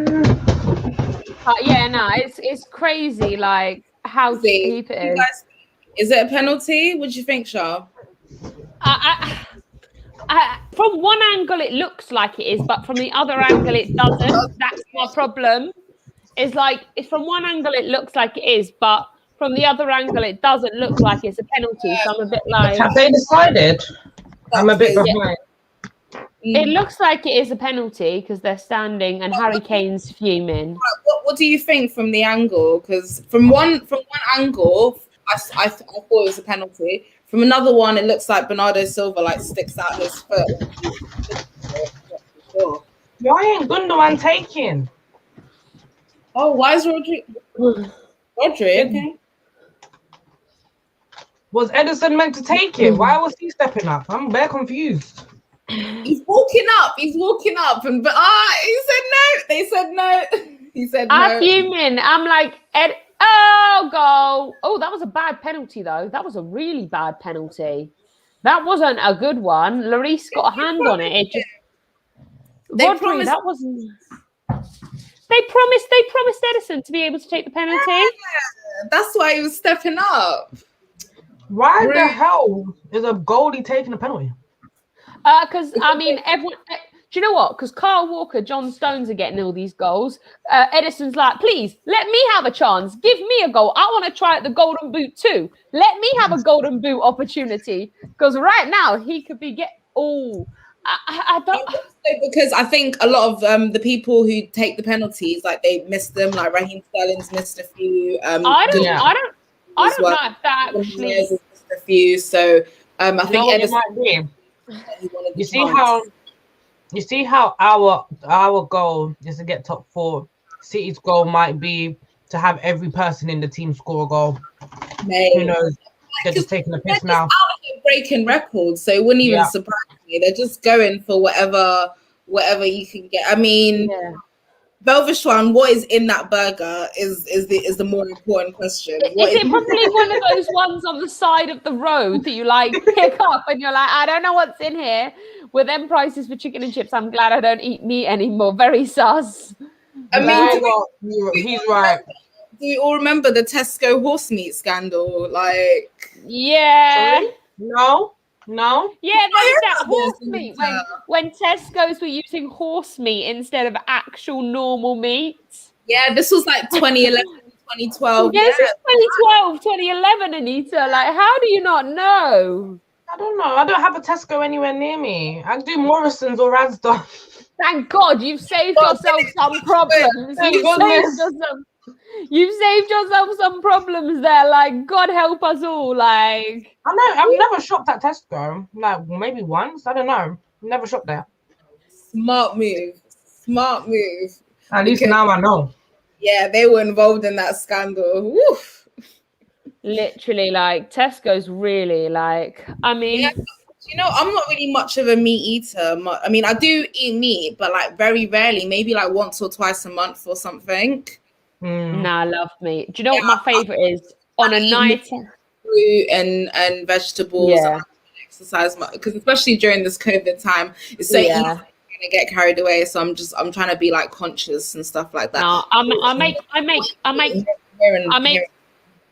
Yeah, no, it's crazy, like how cheap it is. Guys, is it a penalty? What do you think, Shah? From one angle, it looks like it is, but from the other angle, it doesn't. That's my problem. It's like, from one angle, it looks like it is, but from the other angle, it doesn't look like it's a penalty. So I'm a bit like... Have they decided? I'm a bit behind. It looks like it is a penalty because they're standing and Harry Kane's fuming. What do you think from the angle? Because from one angle, I thought it was a penalty. From another one, it looks like Bernardo Silva like sticks out his foot. Why ain't Gundogan taking? Oh, why is Rodri? Okay. Was Ederson meant to take it? Why was he stepping up? I'm very confused. He's walking up, and he said no. They said no. He said no. I'm fuming. I'm like, goal. Oh, that was a bad penalty though. That was a really bad penalty. That wasn't a good one. Lloris got a hand on it. It just Rodri, that wasn't. They promised Ederson to be able to take the penalty. Yeah, that's why he was stepping up. Why the hell is a goalie taking a penalty? Because I mean, everyone. Do you know what? Because Kyle Walker, John Stones are getting all these goals. Edison's like, please let me have a chance. Give me a goal. I want to try at the Golden Boot too. Let me have a Golden Boot opportunity. Because right now he could be I don't. Because I think a lot of the people who take the penalties, like they missed them. Like Raheem Sterling's missed a few. I don't know if that actually missed a few. So I think Edison. You see how our goal is to get top 4. City's goal might be to have every person in the team score a goal. Who knows? They're just taking a piss now. Breaking records, so it wouldn't even surprise me. They're just going for whatever you can get. I mean, Velvet Swan, what is in that burger is the more important question. Is it probably one of those ones on the side of the road that you like pick up and you're like, I don't know what's in here. With them prices for chicken and chips, I'm glad I don't eat meat anymore. Very sus. I mean, he's right. Do you all remember the Tesco horse meat scandal? Like, yeah. No. Yeah, there's that horse meat when Tesco's were using horse meat instead of actual normal meat. Yeah, this was like 2011, 2012. Yeah, this is 2012, 2011, Anita. Like, how do you not know? I don't know. I don't have a Tesco anywhere near me. I do Morrison's or Asda. Thank God you've saved yourself some problems. You've saved yourself some problems there. Like, God help us all. Like, I know. I've never shopped at Tesco. Like, maybe once. I don't know. Never shopped there. Smart move. At least now I know. Yeah, they were involved in that scandal. Woof. Literally, like, Tesco's really, like, I mean... Yeah, you know, I'm not really much of a meat eater. I mean, I do eat meat, but, like, very rarely. Maybe, like, once or twice a month or something. Nah, I love meat. Do you know what my favourite is? On a night... Fruit and vegetables. Yeah. And exercise. Because especially during this COVID time, it's so easy to get carried away. So I'm trying to be, like, conscious and stuff like that. No, I make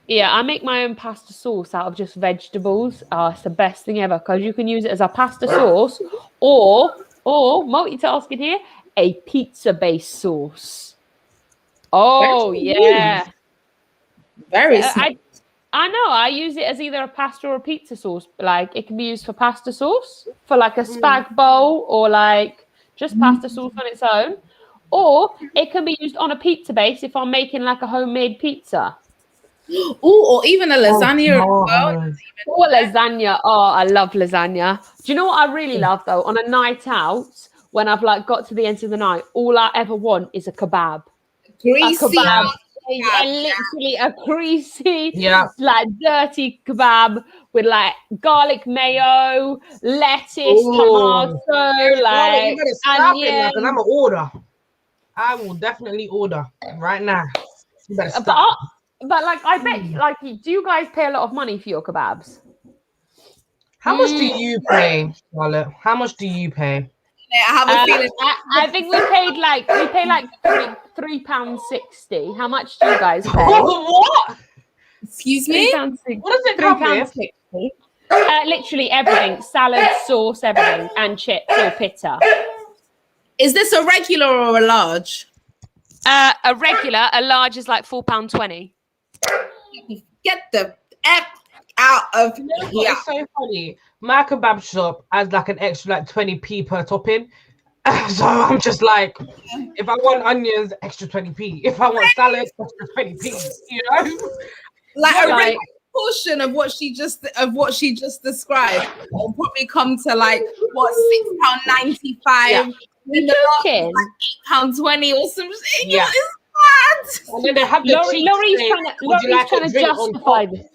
Yeah, I make my own pasta sauce out of just vegetables. Oh, it's the best thing ever because you can use it as a pasta sauce or multitasking here, a pizza-based sauce. Oh Very yeah. smooth. Very smooth. I know. I use it as either a pasta or a pizza sauce. Like it can be used for pasta sauce, for like a spag bowl, or like just pasta sauce on its own, or it can be used on a pizza base if I'm making like a homemade pizza. Ooh, or even a lasagna as well. God. Or lasagna. Oh, I love lasagna. Do you know what I really love though? On a night out, when I've like got to the end of the night, all I ever want is a kebab. Greasy. A kebab. Yeah. Literally a greasy, Yeah. like dirty kebab with like garlic mayo, lettuce, Ooh. tomato, You like better stop it now, onion. because I'm an order. I will definitely order right now. You better But, stop. but like I bet, like, do you guys pay a lot of money for your kebabs? How much do you pay, Charlotte? How much do you pay? I have a feeling. I think we pay like £3.60. How much do you guys pay? What? Excuse me? £3.60. What does it come with? £3.60. Literally everything: salad, sauce, everything, and chips or pita. Is this a regular or a large? A regular, a large is like £4.20. Get the F out of Yeah. here. It's so funny. My kebab shop has like an extra like 20p per topping. So I'm just like, if I want onions, extra 20p. If I want salad, extra 20p. You know? Like a Like- regular portion of what she just described will probably come to like what, £6.95. Yeah. Then Joking? £8.20 or some shit. Yeah. It's mad. And then they have the Laurie's cheap trying steak. to, Would you like a trying to drink on justify top? this.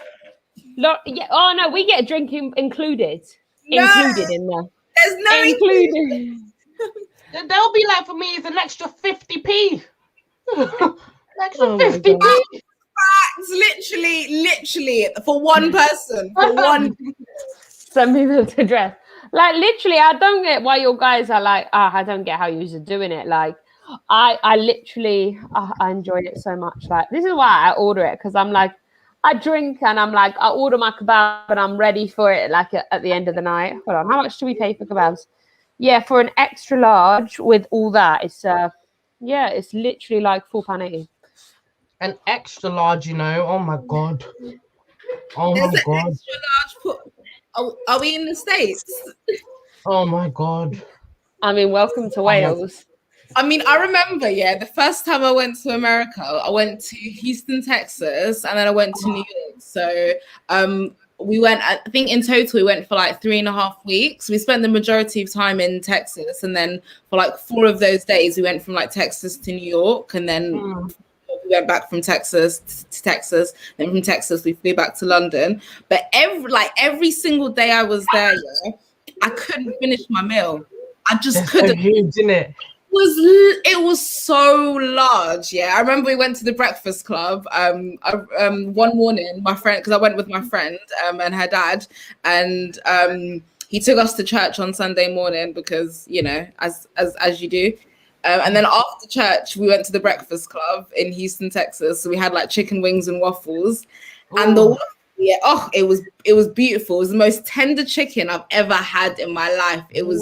Yeah. Oh no, we get a drink included. No. Included in there. There's no Included. Then they'll be like, for me, it's an extra 50p. An extra Oh my 50p. God. facts. Literally for one person. For one. Send me the address. Like literally, I don't get why your guys are like, I don't get how you're doing it. Like, I literally, I enjoy it so much. Like, this is why I order it, because I'm like, I drink and I'm like, I order my kebab and I'm ready for it. Like at the end of the night. Hold on, how much do we pay for kebabs? Yeah, for an extra large with all that, it's it's literally like £4.80. An extra large, you know. Oh my God. Oh There's my an God. extra large are we in the States? Oh my God. I mean, welcome to Wales. I mean, I remember, the first time I went to America, I went to Houston, Texas, and then I went to New York. So we went, I think in total, we went for like 3.5 weeks. We spent the majority of time in Texas. And then for like 4 of those days, we went from like Texas to New York. And then we went back from Texas to Texas. Then from Texas, we flew back to London. But every single day I was there, I couldn't finish my meal. I just That's couldn't. so huge, isn't it? It was so large. I remember we went to the Breakfast Club one morning, my friend, because I went with my friend and her dad, and he took us to church on Sunday morning because, as you do. And then after church, we went to the Breakfast Club in Houston, Texas. So we had like chicken wings and waffles. And it was beautiful. It was the most tender chicken I've ever had in my life. It was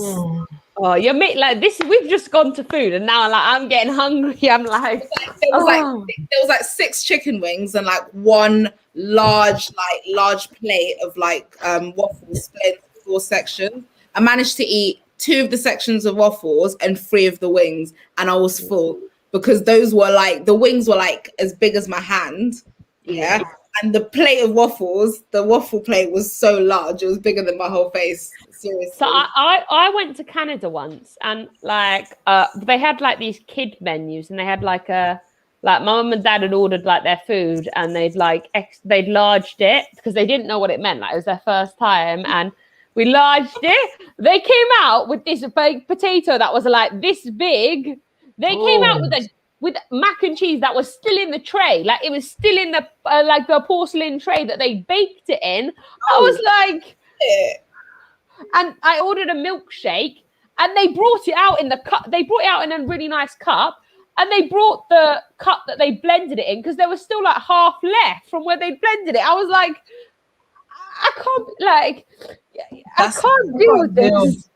Oh, you mate, like this. We've just gone to food, and now I'm getting hungry. I'm like, there was like 6 chicken wings and like one large plate of like waffles split into 4 sections. I managed to eat 2 of the sections of waffles and 3 of the wings, and I was full because those were like, the wings were like as big as my hand. Yeah. And the plate of waffles, the waffle plate was so large, it was bigger than my whole face. Seriously. So I went to Canada once, and like they had like these kid menus, and they had like my mum and dad had ordered like their food, and they'd larged it because they didn't know what it meant. Like it was their first time, and we larged it. They came out with this baked potato that was like this big. They came out with mac and cheese that was still in the tray, like it was still in the like the porcelain tray that they baked it in. I was like, and I ordered a milkshake, and they brought it out in the cup. They brought it out in a really nice cup, and they brought the cup that they blended it in because there was still like half left from where they blended it. I was like, I can't like, I can't deal with this.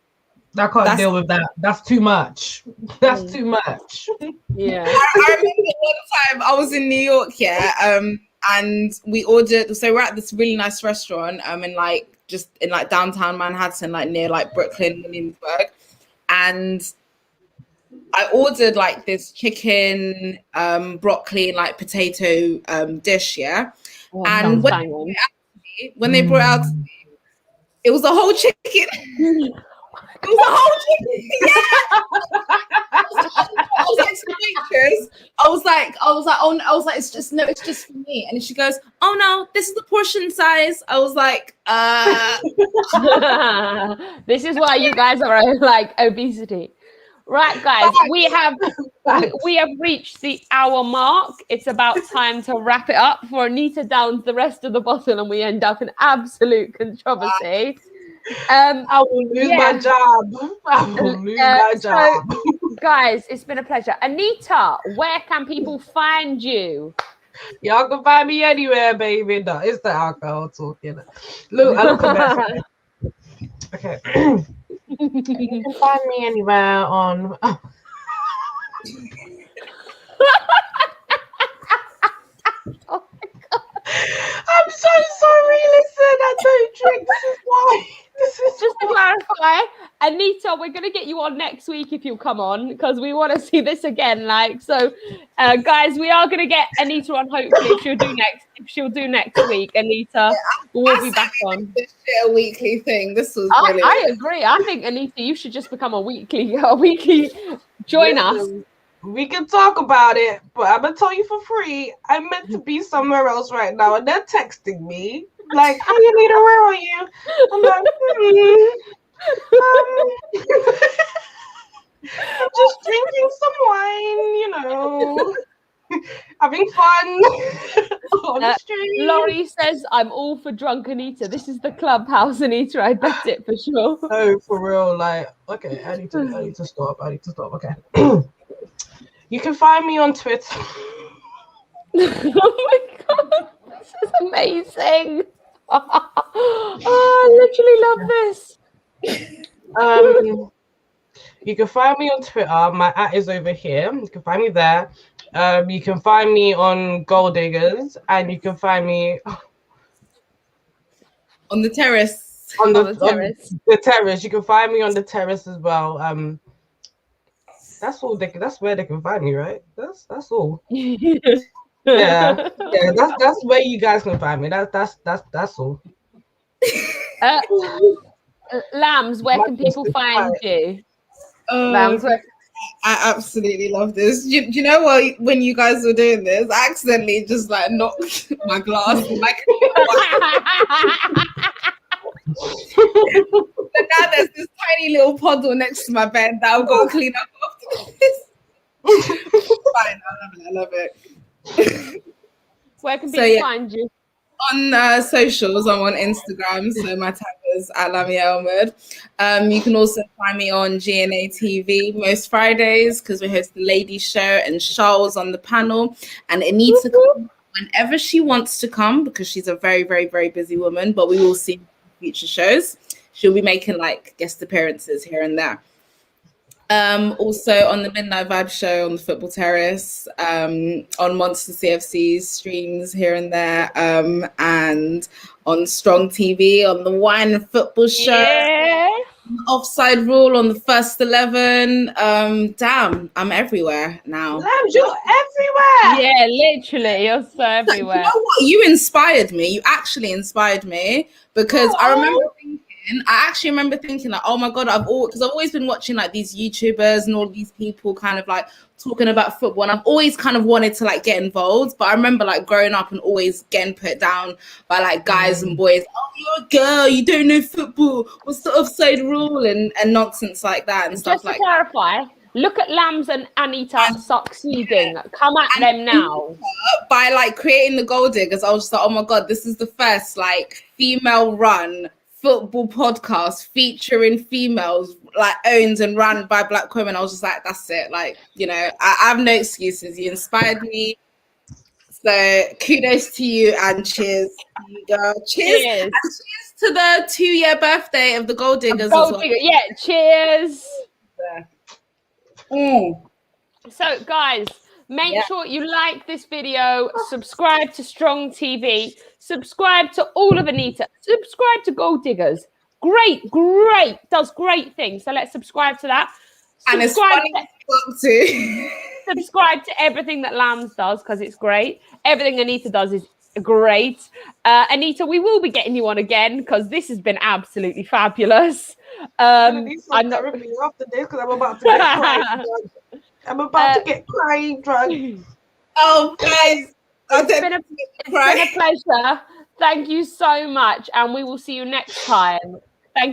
I can't deal with that. That's too much. That's too much. Yeah. I remember one time I was in New York, and we ordered. So we're at this really nice restaurant, in downtown Manhattan, like near like Brooklyn, Williamsburg, and I ordered like this chicken, broccoli, like potato dish, and when they brought it out to me, it was a whole chicken. It was a whole chicken. Yeah. I was like to the waitress. I was like, it's just for me. And she goes, oh no, this is the portion size. I was like, This is why you guys are like obesity. Right, guys, we have reached the hour mark. It's about time to wrap it up before Anita downs the rest of the bottle and we end up in absolute controversy. I will lose my job. I will lose my job. So, guys, it's been a pleasure. Anita, where can people find you? Y'all can find me anywhere, baby. No, it's the alcohol talking. Look, I look at okay. You can find me anywhere on. Oh my God. I'm so sorry. Listen, I don't drink. This is why. Just to clarify, Anita, we're gonna get you on next week if you come on because we want to see this again. Guys, we are gonna get Anita on. Hopefully, if she'll do next week, Anita will be back on. This shit a weekly thing. This was brilliant. I agree. I think Anita, you should just become a weekly join us. We can talk about it, but I'm gonna tell you for free. I'm meant to be somewhere else right now, and they're texting me like, "Hey, Anita, where are you?" I'm like, I'm just drinking some wine, having fun on the street. Laurie says, "I'm all for drunk Anita. This is the clubhouse, Anita. I bet it for sure." Oh, for real. Like, okay, I need to stop. Okay. You can find me on Twitter. Oh my God, this is amazing. I literally love this. You can find me on Twitter. My @ is over here. You can find me there. You can find me on Gold Diggers, and you can find me on the terrace. On the terrace. You can find me on the terrace as well. That's all. That's where they can find me, right? That's all. Yeah. That's where you guys can find me. That's all. Lambs, where can people find you? Lambs, I absolutely love this. Do you know what? When you guys were doing this, I accidentally just like knocked my glass. But now there's this tiny little puddle next to my bed that I've got to clean up after this. Fine, I love it. Where can people find you? On socials, I'm on Instagram, so my tag is @Lamia Elmwood. You can also find me on GNA TV most Fridays because we host the Ladies Show and Charles on the panel. And Anita comes whenever she wants to come because she's a very, very, very busy woman, but we will see future shows. She'll be making like guest appearances here and there. Also on the Midnight Vibe Show on the Football Terrace, on Monster CFC's streams here and there, and on Strong TV on the Wine and Football Show, Offside Rule on the First 11. Damn, I'm everywhere now. Damn, you're everywhere. Yeah, literally, you're so everywhere. You know what? You inspired me. You actually inspired me because I actually remember thinking like, oh my God, I've always been watching like these YouTubers and all these people kind of like talking about football, and I've always kind of wanted to like get involved. But I remember like growing up and always getting put down by like guys and boys. Oh, you're a girl, you don't know football. What's the offside rule and nonsense like that and stuff like that. Just to clarify, look at Lambs and Anita succeeding. Come at them now. By like creating the Gold Diggers, I was just like, oh my God, this is the first like female run football podcast featuring females, like owned and run by Black women. I was just like, that's it. Like, you know, I have no excuses. You inspired me. So kudos to you and cheers to you, girl. Cheers. And cheers to the 2-year birthday of the Gold Diggers as well. Yeah, cheers. Mm. So guys, make sure you like this video, subscribe to Strong TV, subscribe to all of Anita, subscribe to Gold Diggers. Great, does great things. So let's subscribe to that. And it's funny to subscribe to everything that Lambs does because it's great. Everything Anita does is great. Anita, we will be getting you on again because this has been absolutely fabulous. I'm not really after this because I'm about to get crying drunk. I'm about to get crying drunk. Oh, guys, it's been a pleasure. Thank you so much, and we will see you next time.